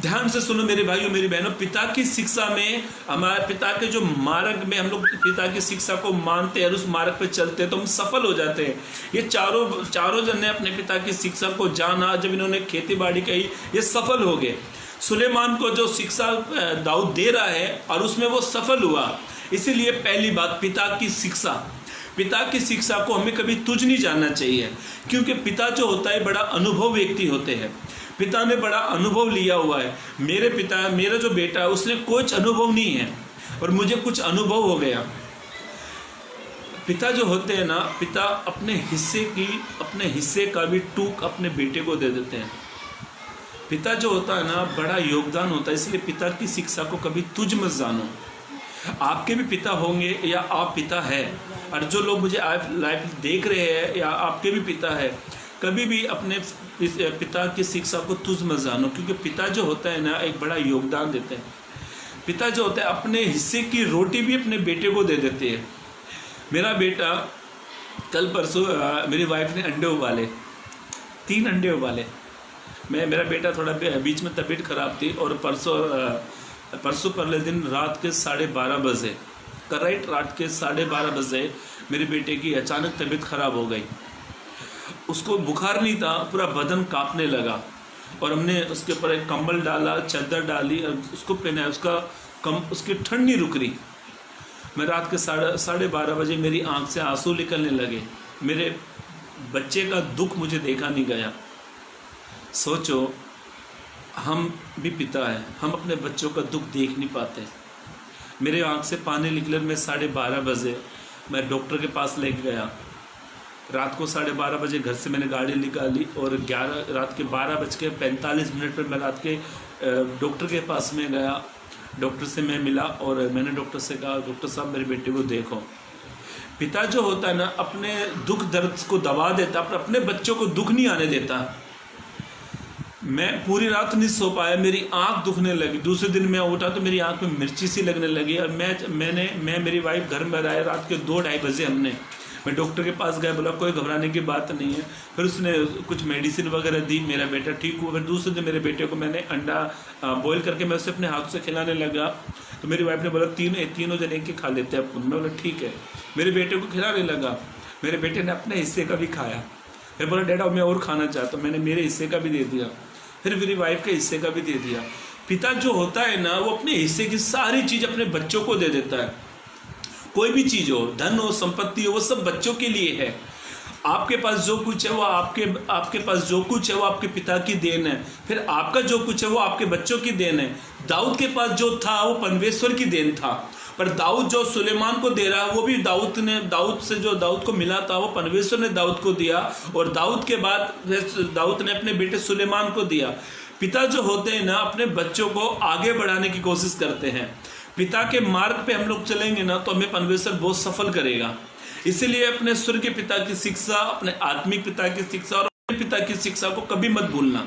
ध्यान से सुनो मेरे भाइयों मेरी बहनों, पिता की शिक्षा में, हमारे पिता के जो मार्ग में हम लोग पिता की शिक्षा को मानते हैं और उस मार्ग पे चलते हैं तो हम सफल हो जाते हैं। ये चारों जन ने अपने पिता की शिक्षा को जाना। जब इन्होंने खेती बाड़ी कही, ये सफल हो गए। सुलेमान को जो शिक्षा दाऊद दे रहा है और उसमें वो सफल हुआ। इसीलिए पहली बात, पिता की शिक्षा को हमें कभी तुच्छ नहीं जानना चाहिए, क्योंकि पिता जो होता है बड़ा अनुभव व्यक्ति होते हैं। पिता ने बड़ा अनुभव लिया हुआ है। मेरा जो बेटा है उसने कुछ अनुभव नहीं है और मुझे कुछ अनुभव हो गया। पिता जो होते हैं ना, पिता अपने हिस्से का भी टूक अपने बेटे को दे देते हैं। पिता जो होता है ना, बड़ा योगदान होता है। इसलिए पिता की शिक्षा को कभी तुझ मत जानो। आपके भी पिता होंगे या आप पिता है, और जो लोग मुझे लाइव देख रहे हैं या आपके भी पिता है, कभी भी अपने पिता की शिक्षा को तुझ मत जानो, क्योंकि पिता जो होता है ना, एक बड़ा योगदान देते हैं। पिता जो होता है अपने हिस्से की रोटी भी अपने बेटे को दे देते हैं। मेरा बेटा कल परसों मेरी वाइफ ने अंडे उबाले, 3 अंडे उबाले। मेरा बेटा थोड़ा बीच में तबीयत खराब थी, और परसों पहले दिन रात के 12:30 बजे, करेक्ट रात के 12:30 बजे मेरे बेटे की अचानक तबीयत खराब हो गई। उसको बुखार नहीं था, पूरा बदन कांपने लगा, और हमने उसके ऊपर एक कंबल डाला, चादर डाली और उसको पहनाया। उसकी ठंड नहीं रुक रही। मैं रात के 12:30 बजे मेरी आंख से आंसू निकलने लगे। मेरे बच्चे का दुख मुझे देखा नहीं गया। सोचो, हम भी पिता हैं, हम अपने बच्चों का दुख देख नहीं पाते। मेरे आंख से पानी निकले। मैं 12:30 बजे मैं डॉक्टर के पास लेके गया। रात को 12:30 बजे घर से मैंने गाड़ी निकाली, और रात के 12:45 पर मैं रात के डॉक्टर के पास में गया। डॉक्टर से मैं मिला और मैंने डॉक्टर से कहा, डॉक्टर साहब मेरे बेटे को देखो। पिता जो होता है ना, अपने दुख दर्द को दबा देता, पर अपने बच्चों को दुख नहीं आने देता। मैं पूरी रात नहीं सो पाया, मेरी आंख दुखने लगी। दूसरे दिन मैं उठा तो मेरी आंख में मिर्ची सी लगने लगी, और मैं मेरी वाइफ घर में आए रात के 2-2:30 बजे। मैं डॉक्टर के पास गया, बोला कोई घबराने की बात नहीं है। फिर उसने कुछ मेडिसिन वगैरह दी, मेरा बेटा ठीक हुआ। फिर दूसरे दिन मेरे बेटे को मैंने अंडा बॉईल करके मैं उसे अपने हाथ से खिलाने लगा। तो मेरी वाइफ ने बोला तीनों जने एक खा लेते हैं अपन। मैं बोला ठीक है। मेरे बेटे को खिलाने लगा, मेरे बेटे ने अपने हिस्से का भी खाया। फिर बोला डैडा मैं और खाना चाहता हूँ, मैंने मेरे हिस्से का भी दे दिया। फिर मेरी वाइफ के हिस्से का भी दे दिया। पिता जो होता है ना, वो अपने हिस्से की सारी चीज़ अपने बच्चों को दे देता है। कोई भी चीज़ हो, धन हो, संपत्ति हो, वो सब बच्चों के लिए है। आपके पास जो कुछ है वो आपके पास जो कुछ है वो आपके पिता की देन है। फिर आपका जो कुछ है वो आपके बच्चों की देन है। दाऊद के पास जो था वो परमेश्वर की देन था, पर दाऊद जो सुलेमान को दे रहा है वो भी दाऊद से जो दाऊद को मिला था वो परमेश्वर ने दाऊद को दिया, और दाऊद के बाद दाऊद ने अपने बेटे सुलेमान को दिया। पिता जो होते हैं ना, अपने बच्चों को आगे बढ़ाने की कोशिश करते हैं। पिता के मार्ग पे हम लोग चलेंगे ना, तो हमें परमेश्वर बहुत सफल करेगा। इसीलिए अपने स्वर्ग के पिता की शिक्षा, अपने आत्मिक पिता की शिक्षा और अपने पिता की शिक्षा को कभी मत भूलना।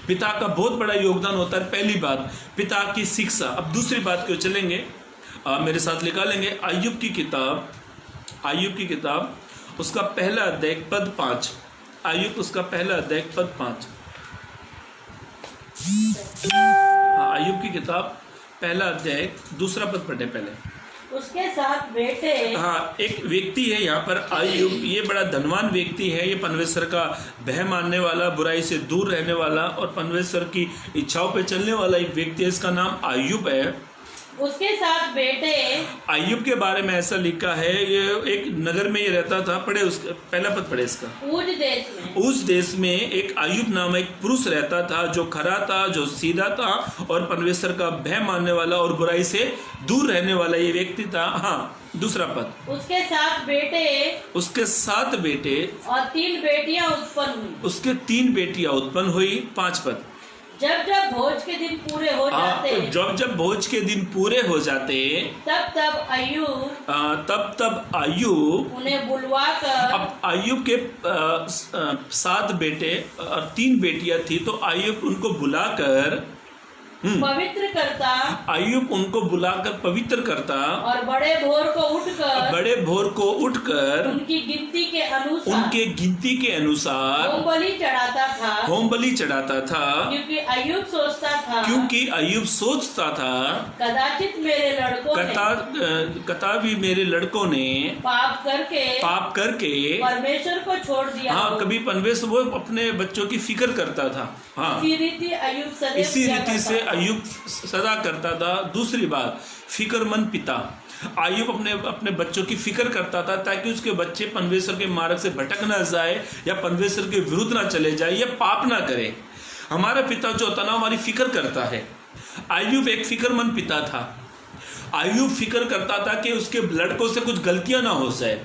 पिता का बहुत बड़ा योगदान होता है। पहली बात पिता की शिक्षा। अब दूसरी बात क्यों चलेंगे, मेरे साथ निकालेंगे अय्यूब की किताब उसका पहला अध्याय पद 5। अय्यूब उसका पहला अध्याय पद 5। अय्यूब की किताब पहला अध्याय दूसरा पद पढ़े पहले। उसके साथ बेटे। हाँ, एक व्यक्ति है यहाँ पर अय्यूब। ये बड़ा धनवान व्यक्ति है। ये परमेश्वर का भय मानने वाला, बुराई से दूर रहने वाला और परमेश्वर की इच्छाओं पे चलने वाला एक व्यक्ति है। इसका नाम अय्यूब है। उसके साथ बेटे। अय्यूब के बारे में ऐसा लिखा है, ये एक नगर में ये रहता था। पढ़े उसका पहला पद पढ़े इसका। उस देश में एक अय्यूब नाम एक पुरुष रहता था, जो खरा था, जो सीधा था और परमेश्वर का भय मानने वाला और बुराई से दूर रहने वाला ये व्यक्ति था। हाँ, दूसरा पद। उसके साथ बेटे और 3 बेटियां उत्पन्न हुई। उसके 3 बेटियां उत्पन्न हुई। 5 पद। जब भोज के दिन पूरे हो जाते। जब भोज के दिन पूरे हो जाते, तब अय्यूब उन्हें बुलवाकर। अब अय्यूब के 7 बेटे और 3 बेटियां थी, तो अय्यूब उनको बुलाकर पवित्र करता। अय्यूब उनको बुलाकर पवित्र करता और बड़े भोर को उठकर उनकी गिनती के अनुसार होम बलि चढ़ाता था। क्योंकि अय्यूब सोचता था कदाचित मेरे लड़कों ने पाप करके परमेश्वर को छोड़ दिया। हाँ, कभी परमेश्वर वो अपने बच्चों की फिक्र करता था। हाँ, इसी रीति से अय्यूब सदा करता था। दूसरी बात, फिक्रमंद पिता। अय्यूब अपने बच्चों की फिक्र करता था, ताकि उसके बच्चे परमेश्वर के मार्ग से भटक ना जाए या परमेश्वर के विरुद्ध ना चले जाए या पाप ना करे। हमारा पिता जो होता ना, हमारी फिक्र करता है। अय्यूब एक फिक्रमंद पिता था। अय्यूब फिक्र करता था कि उसके लड़कों से कुछ गलतियां ना हो जाए।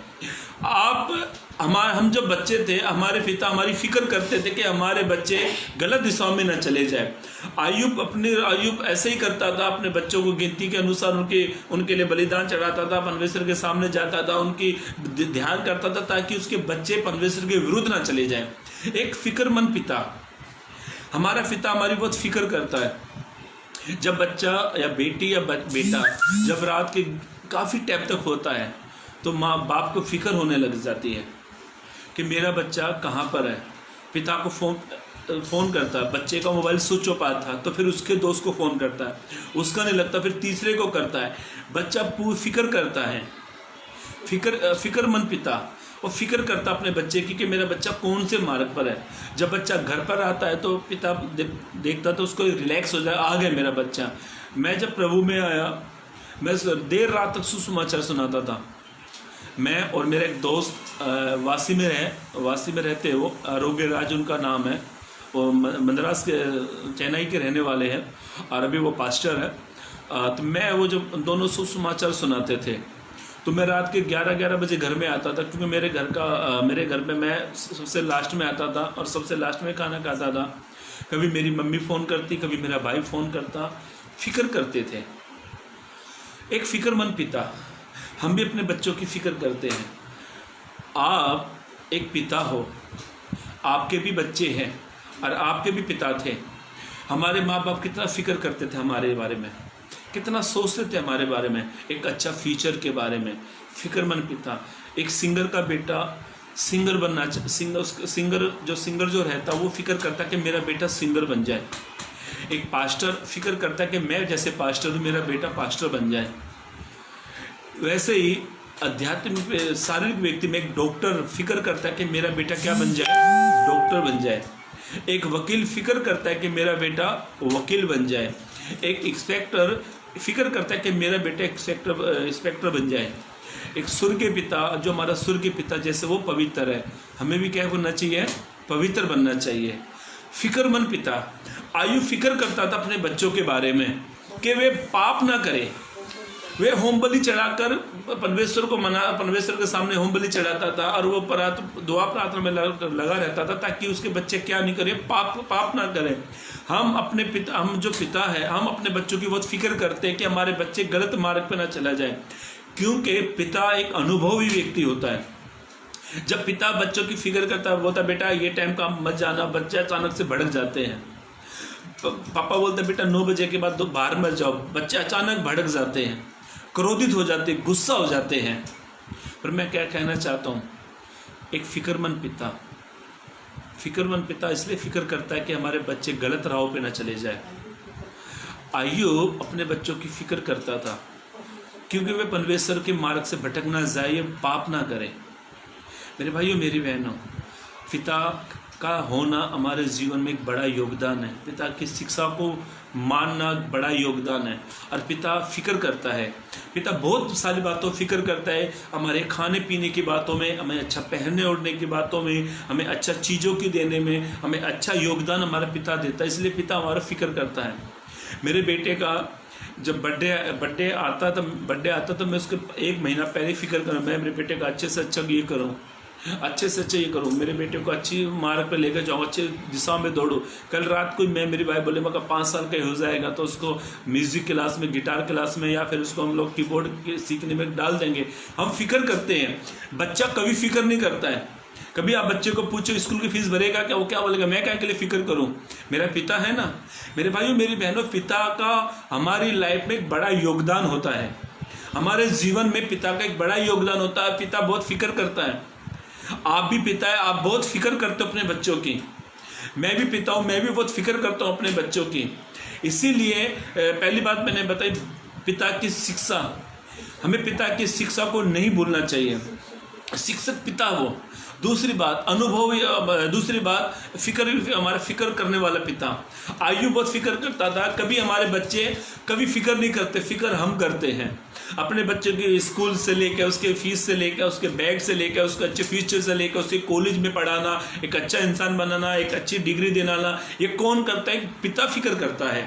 हम जब बच्चे थे, हमारे पिता हमारी फिक्र करते थे कि हमारे बच्चे गलत दिशाओं में न चले जाए। अय्यूब ऐसे ही करता था, अपने बच्चों को गिनती के अनुसार उनके लिए बलिदान चढ़ाता था, परमेश्वर के सामने जाता था, उनकी ध्यान करता था ताकि उसके बच्चे परमेश्वर के विरुद्ध ना चले जाएं। एक फिक्रमंद पिता, हमारा पिता हमारी बहुत फिक्र करता है। जब बच्चा या बेटी या बेटा जब रात के काफ़ी टाइम तक होता है तो माँ बाप को फिक्र होने लग जाती है कि मेरा बच्चा कहाँ पर है। पिता को फ़ोन करता है, बच्चे का मोबाइल स्विच ऑफ आता था तो फिर उसके दोस्त को फ़ोन करता है, उसका नहीं लगता फिर तीसरे को करता है। बच्चा पूरी फिक्र करता है, फिक्रमंद पिता, और फिक्र करता अपने बच्चे की कि मेरा बच्चा कौन से मार्ग पर है। जब बच्चा घर पर आता है तो पिता देखता तो उसको रिलैक्स हो जाए, आ गया मेरा बच्चा। मैं जब प्रभु में आया, मैं देर रात तक सुसमाचार सुनाता था। मैं और मेरा एक दोस्त वासी में रहते, वो आरोग्य राज उनका नाम है, वो मद्रास के चेन्नई के रहने वाले हैं और अभी वो पास्टर है। तो मैं वो जब दोनों सुसमाचार सुनाते थे तो मैं रात के 11 बजे घर में आता था, क्योंकि मेरे घर में मैं सबसे लास्ट में आता था और सबसे लास्ट में खाना खाता था। कभी मेरी मम्मी फ़ोन करती, कभी मेरा भाई फ़ोन करता, फिक्र करते थे। एक फिक्रमंद पिता, हम भी अपने बच्चों की फिक्र करते हैं। आप एक पिता हो, आपके भी बच्चे हैं और आपके भी पिता थे। हमारे माँ बाप कितना फिक्र करते थे हमारे बारे में, कितना सोचते थे हमारे बारे में, एक अच्छा फ्यूचर के बारे में। फिक्रमंद पिता। एक सिंगर का बेटा सिंगर बनना, सिंगर जो रहता वो फिक्र करता कि मेरा बेटा सिंगर बन जाए। एक पास्टर फिक्र करता कि मैं जैसे पास्टर हूँ, मेरा बेटा पास्टर बन जाए। वैसे ही आध्यात्मिक शारीरिक व्यक्ति में एक डॉक्टर फिक्र करता है कि मेरा बेटा क्या बन जाए, डॉक्टर बन जाए। एक वकील फिक्र करता है कि मेरा बेटा वकील बन जाए। एक इंस्पेक्टर फिक्र करता है कि मेरा बेटा इंस्पेक्टर बन जाए। एक सुर के पिता, जो हमारा सुर के पिता जैसे वो पवित्र है, हमें भी क्या बनना चाहिए, पवित्र बनना चाहिए। फिक्रमंद पिता। अय्यूब फिक्र करता था अपने बच्चों के बारे में कि वे पाप ना करें। वे होम बलि चढ़ाकर परमेश्वर के सामने होम बलि चढ़ाता था और वो दुआ प्रार्थना में लगा रहता था ताकि उसके बच्चे क्या नहीं करें, पाप ना करें। हम जो पिता है, हम अपने बच्चों की बहुत फिक्र करते हैं कि हमारे बच्चे गलत मार्ग पर ना चला जाए, क्योंकि पिता एक अनुभवी व्यक्ति होता है। जब पिता बच्चों की फिक्र करता है, बोलता बेटा ये टाइम का मत जाना, बच्चे अचानक से भड़क जाते हैं। पापा बोलते बेटा 9 बजे के बाद बाहर मत जाओ, बच्चे अचानक भड़क जाते हैं, क्रोधित हो जाते हैं, गुस्सा हो जाते हैं। पर मैं क्या कहना चाहता हूँ, एक फिक्रमंद पिता इसलिए फिक्र करता है कि हमारे बच्चे गलत राहों पे ना चले जाए। अय्यूब अपने बच्चों की फिक्र करता था क्योंकि वे परमेश्वर के मार्ग से भटक ना जाए, पाप ना करें। मेरे भाइयों, मेरी बहनों, पिता का होना हमारे जीवन में एक बड़ा योगदान है। पिता की शिक्षा को मानना बड़ा योगदान है। और पिता फिक्र करता है, पिता बहुत सारी बातों फिक्र करता है। हमारे खाने पीने की बातों में, हमें अच्छा पहनने ओढ़ने की बातों में, हमें अच्छा चीज़ों की देने में, हमें अच्छा योगदान हमारा पिता देता है। इसलिए पिता हमारा फिक्र करता है। मेरे बेटे का जब बर्थडे आता तो मैं उसके 1 महीना पहले फिक्र करूँ, मैं मेरे बेटे का अच्छे से अच्छा ये करूँ, अच्छे से अच्छा ये करूँ, मेरे बेटे को अच्छी मार्ग पर लेकर जाऊँ, अच्छे दिशा में दौड़ूँ। कल रात को मेरी भाई बोले मगर 5 साल का हो जाएगा तो उसको म्यूजिक क्लास में, गिटार क्लास में, या फिर उसको हम लोग कीबोर्ड सीखने में डाल देंगे। हम फिक्र करते हैं, बच्चा कभी फिक्र नहीं करता है। कभी आप बच्चे को पूछो स्कूल की फीस भरेगा क्या, वो क्या बोलेगा, मैं क्या के लिए फिक्र करूं, मेरा पिता है ना। मेरे भाइयों, मेरी बहनों, पिता का हमारी लाइफ में एक बड़ा योगदान होता है। हमारे जीवन में पिता का एक बड़ा योगदान होता है। पिता बहुत फिक्र करता है। आप भी पिता है, आप बहुत फिक्र करते हो अपने बच्चों की। मैं भी पिता हूँ, मैं भी बहुत फिक्र करता हूँ अपने बच्चों की। इसीलिए पहली बात मैंने बताई, पिता की शिक्षा, हमें पिता की शिक्षा को नहीं भूलना चाहिए। शिक्षक पिता हो। दूसरी बात अनुभवी, दूसरी बात हमारा फिक्र करने वाला पिता। अय्यूब बहुत फिक्र करता था। कभी हमारे बच्चे कभी फिक्र नहीं करते, फिक्र हम करते हैं। अपने बच्चों की स्कूल से लेकर, उसके फीस से लेकर, उसके बैग से लेकर, उसके अच्छे फ्यूचर से लेकर, उसके कॉलेज में पढ़ाना, एक अच्छा इंसान बनाना, एक अच्छी डिग्री दिलाना, ये कौन करता है? पिता फिक्र करता है।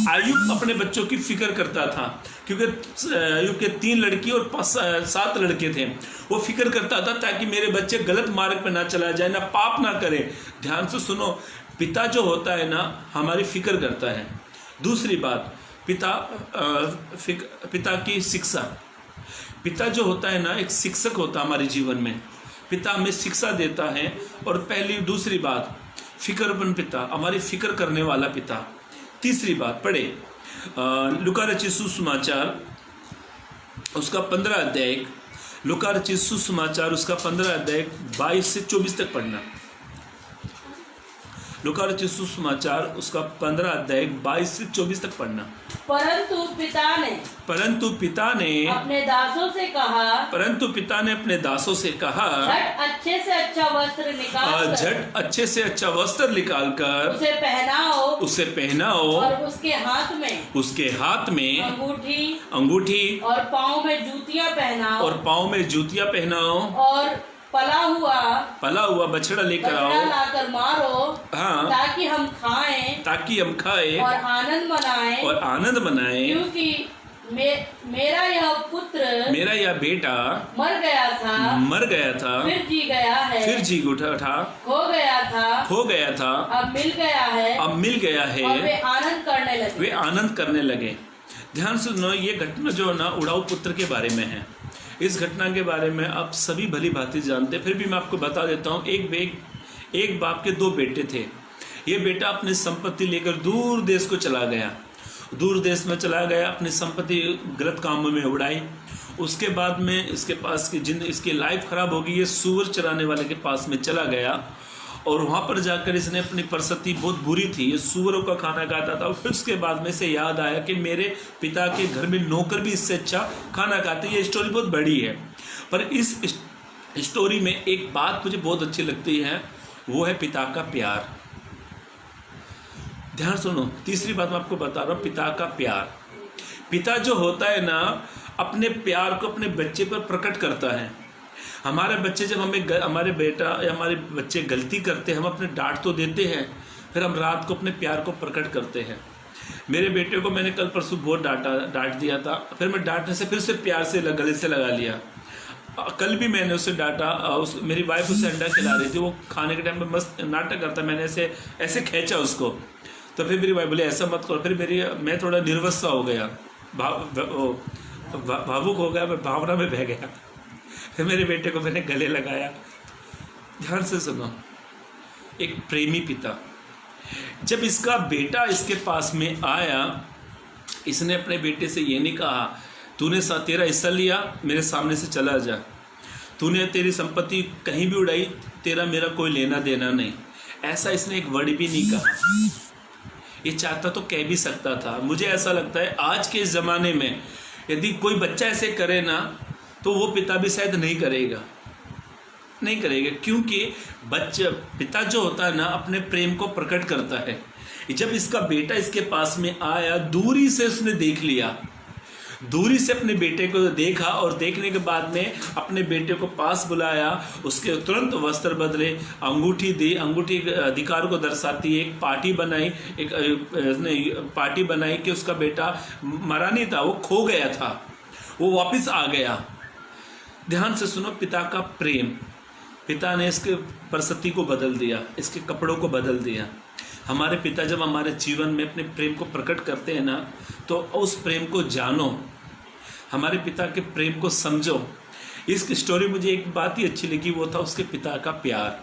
अय्यूब अपने बच्चों की फिक्र करता था। क्योंकि अय्यूब के 3 लड़की और 7 लड़के थे। वो फिक्र करता था ताकि मेरे बच्चे गलत मार्ग पे ना चला जाए, ना पाप ना करे। ध्यान से सुनो, पिता जो होता है ना हमारी फिक्र करता है। दूसरी बात, पिता की शिक्षा। पिता जो होता है ना एक शिक्षक होता है हमारे जीवन में। पिता हमें शिक्षा देता है। और दूसरी बात, फिक्रमंद पिता, हमारी फिक्र करने वाला पिता। तीसरी बात पढ़े लूका रचित सुसमाचार उसका 15 अध्याय, लूका रचित सुसमाचार उसका 15 अध्याय 22 से 24 तक पढ़ना। लूका रचित सुसमाचार उसका 15 अध्याय 22 से 24 तक पढ़ना। परंतु पिता ने अपने दासों से कहा झट अच्छे से अच्छा वस्त्र निकालकर उसे पहनाओ और उसके हाथ में अंगूठी और पाँव में जूतियां पहनाओ और पला हुआ बछड़ा लेकर आओ, मारो, हाँ, ताकि हम खाएं और आनंद मनाएं, क्योंकि मेरा यह बेटा मर गया था फिर जी उठा खो गया था अब मिल गया है और वे आनंद करने लगे। ध्यान से सुनो, ये घटना जो है ना उड़ाऊ पुत्र के बारे में है। इस घटना के बारे में आप सभी भली भांति जानते, फिर भी मैं आपको बता देता हूँ। एक बाप के 2 बेटे थे। ये बेटा अपनी संपत्ति लेकर दूर देश को चला गया, दूर देश में चला गया, अपनी संपत्ति गलत कामों में उड़ाई। उसके बाद में इसकी लाइफ खराब हो गई। ये सूअर चराने वाले के पास में चला गया और वहाँ पर जाकर इसने अपनी परिस्थिति बहुत बुरी थी, ये सूअरों का खाना खाता था। और फिर उसके बाद में से याद आया कि मेरे पिता के घर में नौकर भी इससे अच्छा खाना खाते। ये स्टोरी बहुत बड़ी है, पर इस स्टोरी में एक बात मुझे बहुत अच्छी लगती है, वो है पिता का प्यार। ध्यान सुनो, तीसरी बात मैं आपको बता रहा हूँ, पिता का प्यार। पिता जो होता है ना अपने प्यार को अपने बच्चे पर प्रकट करता है। हमारे बच्चे जब हमारे बच्चे गलती करते हैं, हम अपने डांट तो देते हैं, फिर हम रात को अपने प्यार को प्रकट करते हैं। मेरे बेटे को मैंने कल परसों बहुत डांट दिया था, फिर मैं डांटने से फिर से प्यार से गले से लगा लिया। कल भी मैंने उसे डांटा। मेरी वाइफ उसे अंडा खिला रही थी, वो खाने के टाइम में मस्त नाटक करता, मैंने ऐसे खींचा उसको, तो फिर मेरी वाइफ बोली ऐसा मत करो। फिर मैं थोड़ा निर्वस सा हो गया, भावुक हो गया, मैं भावना में बह गया। फिर मेरे बेटे को मैंने गले लगाया। ध्यान से सुनो, एक प्रेमी पिता, जब इसका बेटा इसके पास में आया, इसने अपने बेटे से ये नहीं कहा तूने तेरा हिस्सा लिया, मेरे सामने से चला जा, तूने तेरी संपत्ति कहीं भी उड़ाई, तेरा मेरा कोई लेना देना नहीं। ऐसा इसने एक वर्ड भी नहीं कहा। ये चाहता तो कह भी सकता था। मुझे ऐसा लगता है आज के ज़माने में यदि कोई बच्चा ऐसे करे ना, तो वो पिता भी शायद नहीं करेगा, क्योंकि पिता जो होता है ना अपने प्रेम को प्रकट करता है। जब इसका बेटा इसके पास में आया, दूरी से उसने देख लिया, दूरी से अपने बेटे को देखा और देखने के बाद में अपने बेटे को पास बुलाया, उसके तुरंत वस्त्र बदले, अंगूठी दी। अंगूठी अधिकार को दर्शाती है। एक पार्टी बनाई कि उसका बेटा मरा नहीं था, वो खो गया था, वो वापस आ गया। ध्यान से सुनो, पिता का प्रेम। पिता ने इसके परिस्थिति को बदल दिया, इसके कपड़ों को बदल दिया। हमारे पिता जब हमारे जीवन में अपने प्रेम को प्रकट करते हैं ना, तो उस प्रेम को जानो, हमारे पिता के प्रेम को समझो। इस स्टोरी मुझे एक बात ही अच्छी लगी, वो था उसके पिता का प्यार।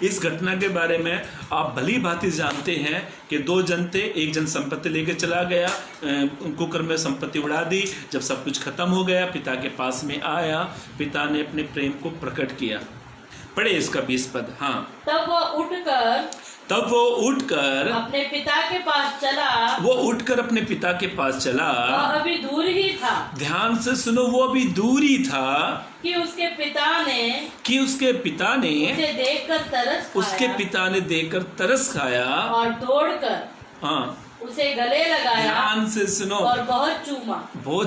इस घटना के बारे में आप भली भांति जानते हैं कि 2 जन थे, एक जन संपत्ति लेके चला गया, कुकर में संपत्ति उड़ा दी। जब सब कुछ खत्म हो गया, पिता के पास में आया, पिता ने अपने प्रेम को प्रकट किया। पढ़े इसका 20 पद। हाँ, तब वो उठकर अपने पिता के पास चला। वो उठकर अपने पिता के पास चला। वो अभी दूर ही था। ध्यान से सुनो, वो अभी दूर ही था कि उसके पिता ने उसे देखकर तरस खाया और दौड़कर उसे गले लगाया। ध्यान से सुनो, और बहुत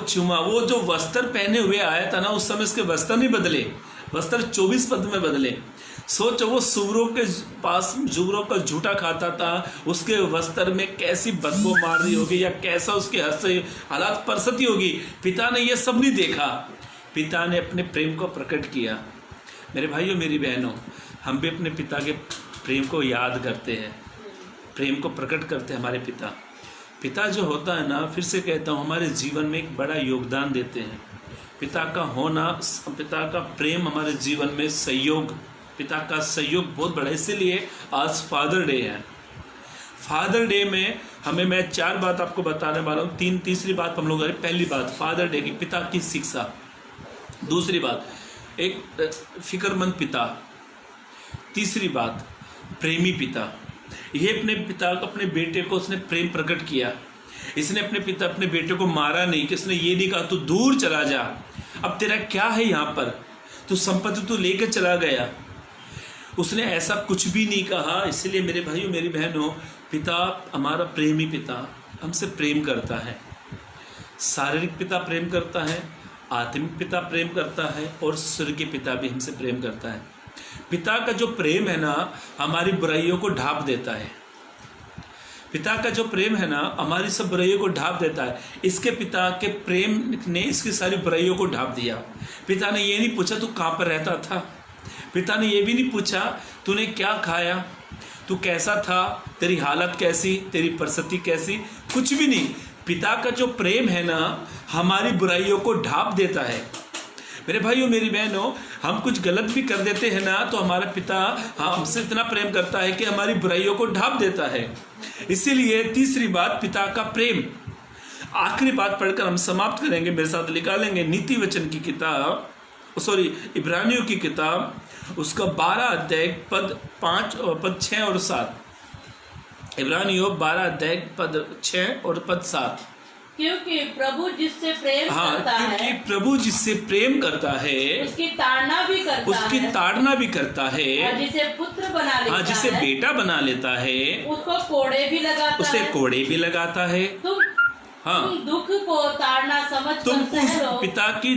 चूमा। वो जो वस्त्र पहने हुए आया था ना, उस समय उसके वस्त्र नहीं बदले, वस्त्र 24 पद में बदले। सोचो वो सूरों के पास सूरों का झूठा खाता था, उसके वस्त्र में कैसी बदबू मार रही होगी या कैसा उसके हालात परिस्थिति होगी। पिता ने ये सब नहीं देखा, पिता ने अपने प्रेम को प्रकट किया। मेरे भाइयों मेरी बहनों, हम भी अपने पिता के प्रेम को याद करते हैं, प्रेम को प्रकट करते हैं। हमारे पिता जो होता है ना, फिर से कहता हूँ, हमारे जीवन में एक बड़ा योगदान देते हैं। पिता का होना, पिता का प्रेम हमारे जीवन में सहयोग, पिता का सहयोग बहुत बड़ा है। इसीलिए आज फादर डे है। फादर डे में मैं 4 बात आपको बताने वाला हूँ। तीसरी बात हम लोग, पहली बात फादर डे की पिता की शिक्षा, दूसरी बात एक फिक्रमंद पिता, तीसरी बात प्रेमी पिता। ये अपने पिता को, अपने बेटे को उसने प्रेम प्रकट किया। इसने अपने बेटे को मारा नहीं, कि उसने ये नहीं कहा तू दूर चला जा, अब तेरा क्या है यहाँ पर, तू संपत्ति तू लेकर चला गया। उसने ऐसा कुछ भी नहीं कहा। इसलिए मेरे भाइयों मेरी बहनों, पिता हमारा प्रेमी पिता हमसे प्रेम करता है। शारीरिक पिता प्रेम करता है, आत्मिक पिता प्रेम करता है, और स्वर्गीय पिता भी हमसे प्रेम करता है। पिता का जो प्रेम है ना, हमारी बुराइयों को ढांप देता है। पिता का जो प्रेम है ना, हमारी सब बुराइयों को ढांप देता है। इसके पिता के प्रेम ने इसकी सारी बुराइयों को ढांप दिया। पिता ने ये नहीं पूछा तू कहाँ पर रहता था, पिता ने ये भी नहीं पूछा तूने क्या खाया, तू कैसा था, तेरी हालत कैसी, तेरी परिस्थिति कैसी, कुछ भी नहीं। पिता का जो प्रेम है ना, हमारी बुराइयों को ढांप देता है। मेरे भाइयों मेरी बहनों, हम कुछ गलत भी कर देते हैं ना, तो हमारा पिता हमसे इतना प्रेम करता है कि हमारी बुराइयों को ढांप देता है। इसीलिए तीसरी बात पिता का प्रेम। आखिरी बात पढ़कर हम समाप्त करेंगे, मेरे साथ निकालेंगे नीति वचन की किताब, इब्रानियों की किताब, उसका 12 अध्याय पद 6 और 7। इब्रानियों 12 अध्याय पद 6 और पद 7। क्योंकि प्रभु जिससे प्रेम करता है, क्योंकि प्रभु जिससे प्रेम करता है उसकी ताड़ना भी करता है, और जिसे पुत्र बना लेता है, जिसे बेटा बना लेता है, उसको कोड़े भी लगाता है। तुम दुख को ताड़ना समझकर पिता की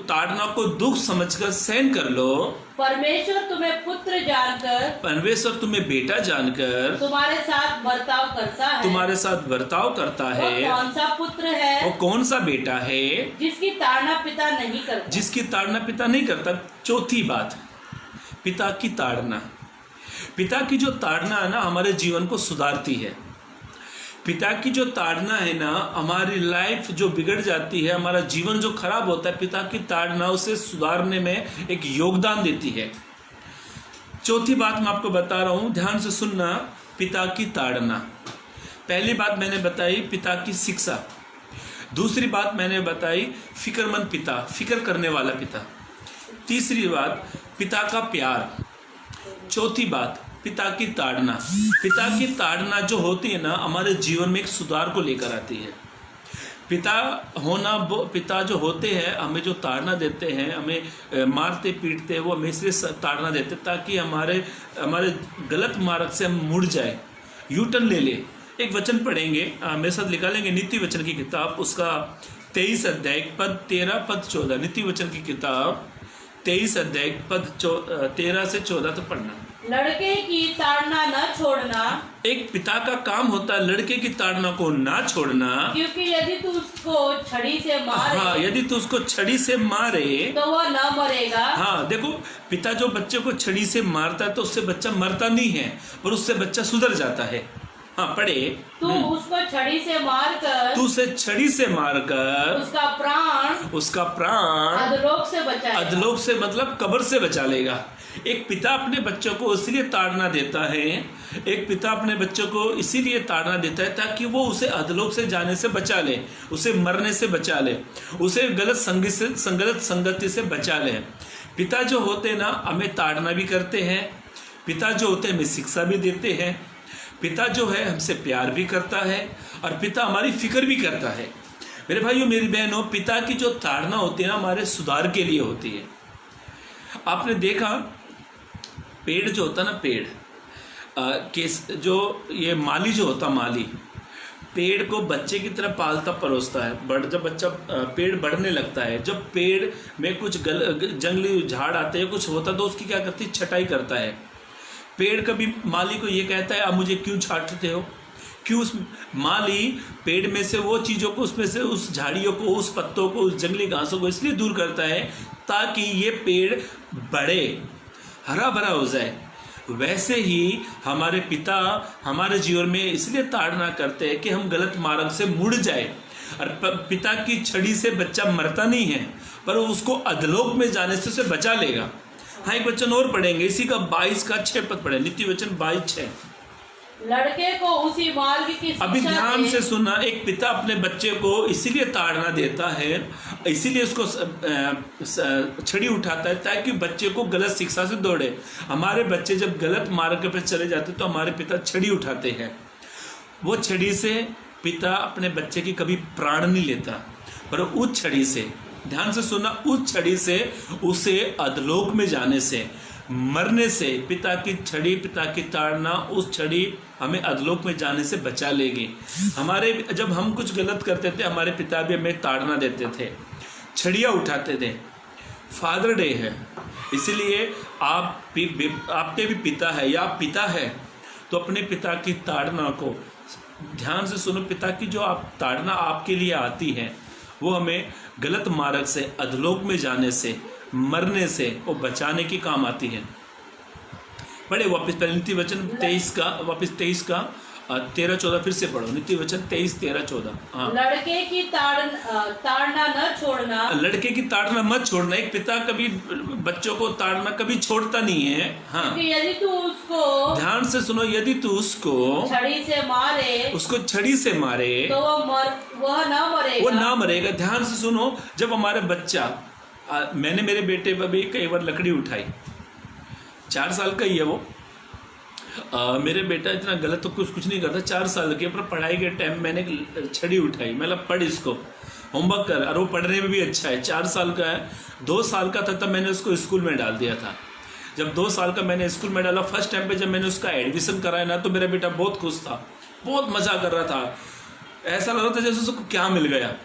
ताड़ना को दुख समझकर सहन कर लो। परमेश्वर तुम्हें पुत्र जानकर, परमेश्वर तुम्हें बेटा जानकर तुम्हारे साथ बर्ताव करता है। वो कौन सा पुत्र है, वो कौन सा बेटा है जिसकी ताड़ना पिता नहीं करता। चौथी बात, पिता की ताड़ना। पिता की जो ताड़ना है ना, हमारे जीवन को सुधारती है। पिता की जो ताड़ना है ना, हमारी लाइफ जो बिगड़ जाती है, हमारा जीवन जो खराब होता है, पिता की ताड़ना उसे सुधारने में एक योगदान देती है। चौथी बात मैं आपको बता रहा हूं, ध्यान से सुनना। पिता की ताड़ना, पहली बात मैंने बताई पिता की शिक्षा, दूसरी बात मैंने बताई फिक्रमंद पिता, फिक्र करने वाला पिता, तीसरी बात पिता का प्यार, चौथी बात पिता की ताड़ना। पिता की ताड़ना जो होती है ना, हमारे जीवन में एक सुधार को लेकर आती है। पिता जो होते हैं, हमें जो ताड़ना देते हैं, हमें मारते पीटते हैं, वो हमें इसलिए ताड़ना देते ताकि हमारे गलत मार्ग से हम मुड़ जाए, यू टर्न ले ले। एक वचन पढ़ेंगे, मेरे साथ निकालेंगे नीति वचन की किताब, उसका 23 अध्याय पद 13 पद 14। नीति वचन की किताब 23 अध्याय पद 13 से 14 तक पढ़ना। लड़के की ताड़ना न छोड़ना। एक पिता का काम होता है लड़के की ताड़ना को ना छोड़ना, क्योंकि यदि तू उसको छड़ी से मारे, यदि तू उसको छड़ी से मारे तो वह न मरेगा। देखो, पिता जो बच्चे को छड़ी से मारता है तो उससे बच्चा मरता नहीं है, पर उससे बच्चा सुधर जाता है। पढ़े। तू उसको छड़ी से मारकर, उसका प्राण अधलोक से मतलब कब्र से बचा लेगा। एक पिता अपने बच्चों को इसलिए ताड़ना देता है, ताकि वो उसे अधलोक से जाने से बचा ले, उसे मरने से बचा ले, उसे गलत संगति से बचा ले। पिता जो होते हैं ना, हमें ताड़ना भी करते हैं, पिता जो होते हैं हमें शिक्षा भी देते हैं, पिता जो है हमसे प्यार भी करता है, और पिता हमारी फिक्र भी करता है। मेरे भाइयों मेरी बहनों, पिता की जो ताड़ना होती है ना, हमारे सुधार के लिए होती है। आपने देखा पेड़ जो होता ना, पेड़ जो ये माली जो होता, माली पेड़ को बच्चे की तरह पालता परोसता है। जब बच्चा पेड़ बढ़ने लगता है, जब पेड़ में कुछ जंगली झाड़ आते हैं, कुछ होता तो उसकी क्या करती, छटाई करता है। पेड़ कभी माली को ये कहता है आप मुझे क्यों छाटते हो, क्यों? उस माली पेड़ में से वो चीज़ों को, उसमें से उस झाड़ियों को, उस पत्तों को, उस जंगली घासों को इसलिए दूर करता है ताकि ये पेड़ बढ़े, हरा भरा हो जाए। वैसे ही हमारे पिता हमारे जीवन में इसलिए ताड़ना करते हैं कि हम गलत मार्ग से मुड़ जाए। और पिता की छड़ी से बच्चा मरता नहीं है, पर उसको अधलोक में जाने से उसे बचा लेगा। हाँ, एक वचन और पढ़ेंगे इसी का 22 का 6 पद पढ़े, नीति वचन 22:6। लड़के को उसी मार्ग की शिक्षा अभी ध्यान से सुनना, एक पिता अपने बच्चे को इसीलिए ताड़ना देता है, इसीलिए उसको छड़ी उठाता है ताकि बच्चे को गलत शिक्षा से दौड़े। हमारे बच्चे जब गलत मार्ग पर चले जाते तो हमारे पिता छड़ी उठाते हैं। वो छड़ी से पिता अपने बच्चे की कभी प्राण नहीं लेता, पर उस छड़ी से, ध्यान से सुनना, उस छड़ी से उसे अधलोक में जाने से, मरने से, पिता की छड़ी, पिता की ताड़ना, उस छड़ी हमें अधलोक में जाने से बचा लेगी। जब हम कुछ गलत करते थे, हमारे पिता भी हमें ताड़ना देते थे, छड़ियाँ उठाते थे। फादर डे है, इसलिए आपके भी पिता है या आप पिता है तो अपने पिता की ताड़ना को ध्यान से सुनो। पिता की जो ताड़ना आपके लिए आती है वो हमें गलत मार्ग से, अधलोक में जाने से, मरने से वो बचाने की काम आती है। पढ़े वापस पहले नीति वचन 23 का, वापस 23 का 13-14 फिर से पढ़ो। नीति वचन 23-13-14। हाँ, लड़के की ताड़ना न छोड़ना, लड़के की ताड़ना मत छोड़ना। एक पिता कभी बच्चों को ताड़ना कभी छोड़ता नहीं है। हाँ, यदि तू उसको, ध्यान से सुनो, यदि तू उसको छड़ी से मारे, उसको छड़ी से मारे तो वह ना मरेगा, वो ना मरेगा। ध्यान से सुनो, जब हमारे बच्चा, मैंने मेरे बेटे पर भी कई बार लकड़ी उठाई, 4 साल का ही है वो। मेरे बेटा इतना गलत तो कुछ नहीं करता, 4 साल के, पर पढ़ाई के टाइम मैंने छड़ी उठाई, मतलब पढ़ इसको, होमवर्क कर, और वो पढ़ने में भी अच्छा है, 4 साल का है। 2 साल का था तब मैंने उसको स्कूल में डाल दिया था। जब 2 साल का मैंने स्कूल में डाला, फर्स्ट टाइम पे जब मैंने उसका एडमिशन कराया ना, तो मेरा बेटा बहुत खुश था, बहुत मज़ा कर रहा था। ऐसा लग रहा था जैसे उसको क्या मिल गया।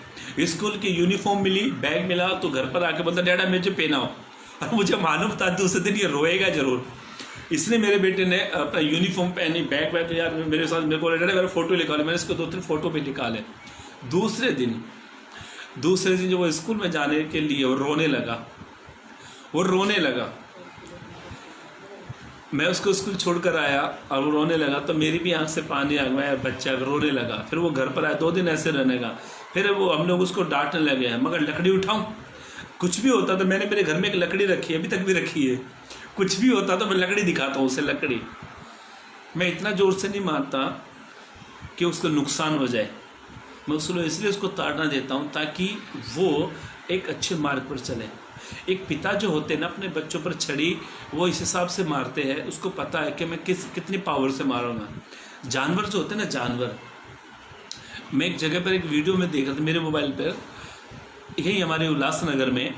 स्कूल की यूनिफॉर्म मिली, बैग मिला, तो घर पर आके बोलता डैडा मुझे पहनाओ। और मुझे मालूम था दूसरे दिन ये रोएगा जरूर, इसलिए मेरे बेटे ने अपना यूनिफॉर्म पहनी, बैग यार मेरे साथ, मेरे को डैडा मेरा फोटो निकाले, मैंने इसको 2-3 फोटो भी निकाले। दूसरे दिन जब वो स्कूल में जाने के लिए वो रोने लगा। मैं उसको स्कूल छोड़कर आया और वो रोने लगा, तो मेरी भी आंख से पानी आ गया, बच्चा रोने लगा। फिर वो घर पर आया, 2 दिन ऐसे रहने का, फिर वो हम लोग उसको डांटने लगे हैं, मगर लकड़ी उठाऊं, कुछ भी होता तो मैंने मेरे घर में एक लकड़ी रखी है, अभी तक भी रखी है, कुछ भी होता तो मैं लकड़ी दिखाता हूँ उसे। लकड़ी मैं इतना ज़ोर से नहीं मारता कि उसको नुकसान हो जाए, मैं उसको इसलिए उसको ताड़ना देता हूँ ताकि वो एक अच्छे मार्ग पर चले। एक पिता जो होते हैं ना, अपने बच्चों पर छड़ी वो इस हिसाब से मारते हैं, उसको पता है कि मैं कितनी पावर से मारूंगा। जानवर जो होते हैं ना, जानवर, मैं एक जगह पर एक वीडियो में देख रहा था मेरे मोबाइल पर, यही हमारे उल्लासनगर में,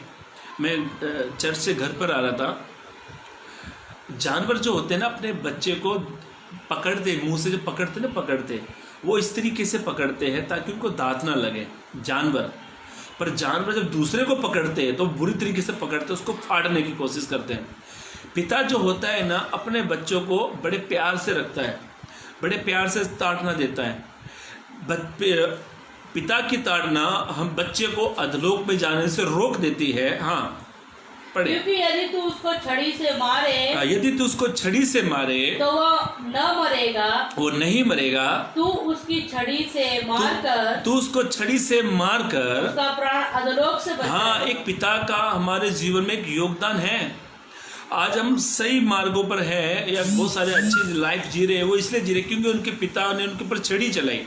मैं चर्च से घर पर आ रहा था। जानवर जो होते हैं ना, अपने बच्चे को पकड़ते, मुंह से जो पकड़ते, वो इस तरीके से पकड़ते हैं ताकि उनको दांत ना लगे, जानवर। पर जानवर जब दूसरे को पकड़ते हैं तो बुरी तरीके से पकड़ते हैं, उसको फाड़ने की कोशिश करते हैं। पिता जो होता है ना, अपने बच्चों को बड़े प्यार से रखता है, बड़े प्यार से ताड़ना देता है। पिता की ताड़ना हम बच्चे को अधलोक में जाने से रोक देती है। हाँ, पढ़े। क्योंकि यदि तू उसको छड़ी से मारे, तो वो नहीं मरेगा, तू उसको छड़ी से मारकर उसका प्राण अधलोक से बचाएगा। हाँ, एक पिता का हमारे जीवन में एक योगदान है। आज हम सही मार्गों पर हैं या बहुत सारे अच्छी लाइफ जी रहे हैं, वो इसलिए जी रहे क्योंकि उनके पिता ने उनके ऊपर छड़ी चलाई।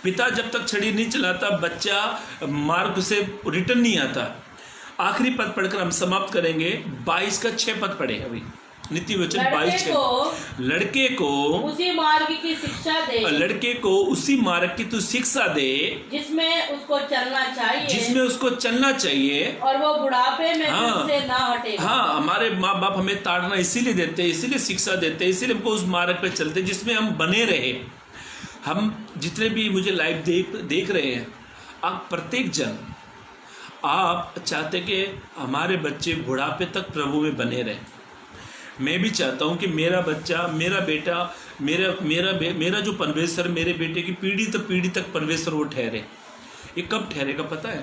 पिता जब तक छड़ी नहीं चलाता, बच्चा मार्ग से रिटर्न नहीं आता। आखिरी पद पढ़कर हम समाप्त करेंगे। 22 का 6 पद पढ़े अभी, नीति वचन 22:6। लड़के को उसी मार्ग की शिक्षा दे, लड़के को उसी मार्ग की तू शिक्षा दे जिसमें उसको चलना चाहिए, और वो बुढ़ापे में उससे ना हटेगा। हाँ, हमारे माँ बाप हमें ताड़ना इसीलिए देते, इसीलिए शिक्षा देते, इसीलिए हमको उस मार्ग पे चलते जिसमें हम बने रहे। हम जितने भी मुझे लाइव देख रहे हैं, आप प्रत्येक जन आप चाहते कि हमारे बच्चे बुढ़ापे तक प्रभु में बने रहें। मैं भी चाहता हूं कि मेरा बच्चा, मेरा बेटा, मेरा जो परमेश्वर मेरे बेटे की पीढ़ी तक परमेश्वर वो ठहरे। ये कब ठहरेगा पता है?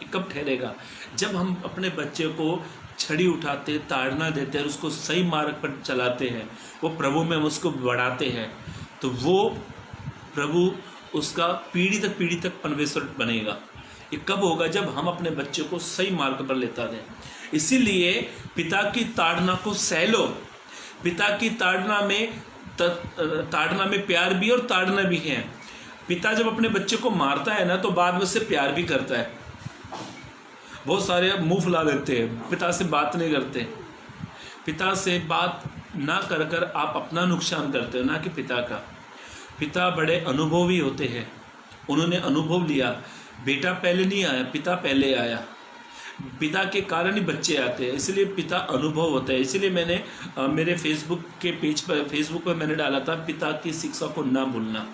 ये कब ठहरेगा? जब हम अपने बच्चे को छड़ी उठाते, ताड़ना देते हैं, उसको सही मार्ग पर चलाते हैं, वो प्रभु में उसको बढ़ाते हैं, तो वो प्रभु उसका पीढ़ी तक परमेश्वर बनेगा। ये कब होगा? जब हम अपने बच्चे को सही मार्ग पर लेता दें। इसीलिए पिता की ताड़ना को सह लो। पिता की ताड़ना में प्यार भी और ताड़ना भी है। पिता जब अपने बच्चे को मारता है ना, तो बाद में उससे प्यार भी करता है। बहुत सारे मुंह फुला देते हैं, पिता से बात नहीं करते। पिता से बात ना कर आप अपना नुकसान करते हो, ना कि पिता का। पिता बड़े अनुभवी होते हैं, उन्होंने अनुभव लिया। बेटा पहले नहीं आया, पिता पहले आया। पिता के कारण ही बच्चे आते हैं, इसलिए पिता अनुभव होता है। इसलिए मैंने मेरे फेसबुक पर मैंने डाला था, पिता की शिक्षा को ना भूलना।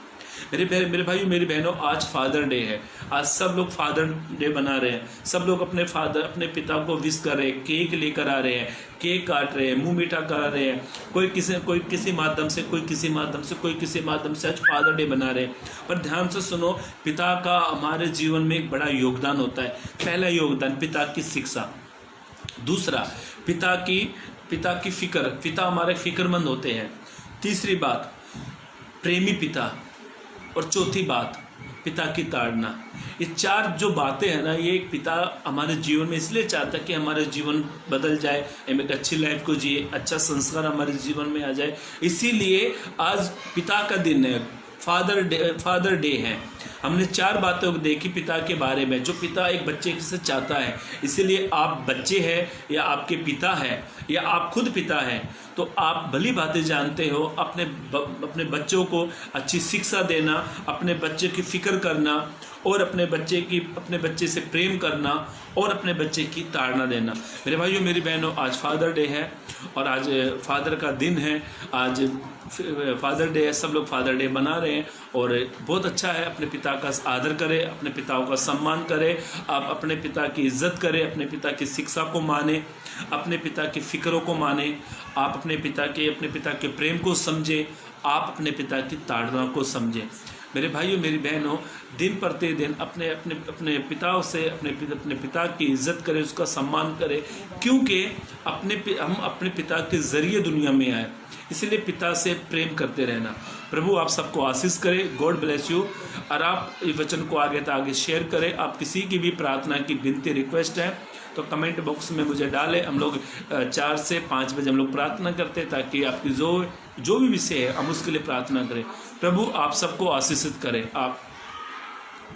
मेरे भाइयों, मेरी बहनों, आज फादर डे है। आज सब लोग फादर डे बना रहे हैं। सब लोग अपने पिता को विश कर रहे हैं, केक लेकर आ रहे हैं, केक काट रहे हैं, मुंह मीठा करा रहे हैं। कोई किसी माध्यम से आज फादर डे बना रहे हैं। पर ध्यान से सुनो, पिता का हमारे जीवन में एक बड़ा योगदान होता है। पहला योगदान पिता की शिक्षा। दूसरा पिता की फिक्र, पिता हमारे फिक्रमंद होते हैं। तीसरी बात प्रेमी पिता। और चौथी बात पिता की ताड़ना। ये चार जो बातें हैं ना, ये एक पिता हमारे जीवन में इसलिए चाहता है कि हमारे जीवन बदल जाए, हम एक अच्छी लाइफ को जिए, अच्छा संस्कार हमारे जीवन में आ जाए। इसीलिए आज पिता का दिन है, फादर डे है। हमने चार बातें देखी पिता के बारे में, जो पिता एक बच्चे से चाहता है। इसीलिए आप बच्चे हैं या आपके पिता है या आप खुद पिता हैं, तो आप भली बातें जानते हो। अपने बच्चों को अच्छी शिक्षा देना, अपने बच्चे की फिक्र करना, और अपने बच्चे से प्रेम करना, और अपने बच्चे की ताड़ना देना। मेरे भाइयों, मेरी बहनों, आज फादर डे है और आज फादर का दिन है। आज फादर डे है, सब लोग फादर डे मना रहे हैं और बहुत अच्छा है। अपने पिता का आदर करें, अपने पिताओं का सम्मान करें, आप अपने पिता की इज्जत करें, अपने पिता की शिक्षा को माने, अपने पिता की फिक्रों को माने, आप अपने पिता के प्रेम को समझें, आप अपने पिता की ताड़ना को समझें। मेरे भाइयों, मेरी बहनों, दिन प्रतिदिन अपने पिताओं से अपने पिता की इज्जत करें, उसका सम्मान करें, क्योंकि हम अपने पिता के ज़रिए दुनिया में आए। इसलिए पिता से प्रेम करते रहना। प्रभु आप सबको आशीष करे। God bless you. और आप इस वचन को आगे शेयर करें। आप किसी की भी प्रार्थना की विनती रिक्वेस्ट है तो कमेंट बॉक्स में मुझे डालें। हम लोग 4 से 5 बजे हम लोग प्रार्थना करते हैं, ताकि आपकी जो भी विषय है हम उसके लिए प्रार्थना करें। प्रभु आप सबको आशीषित करें। आप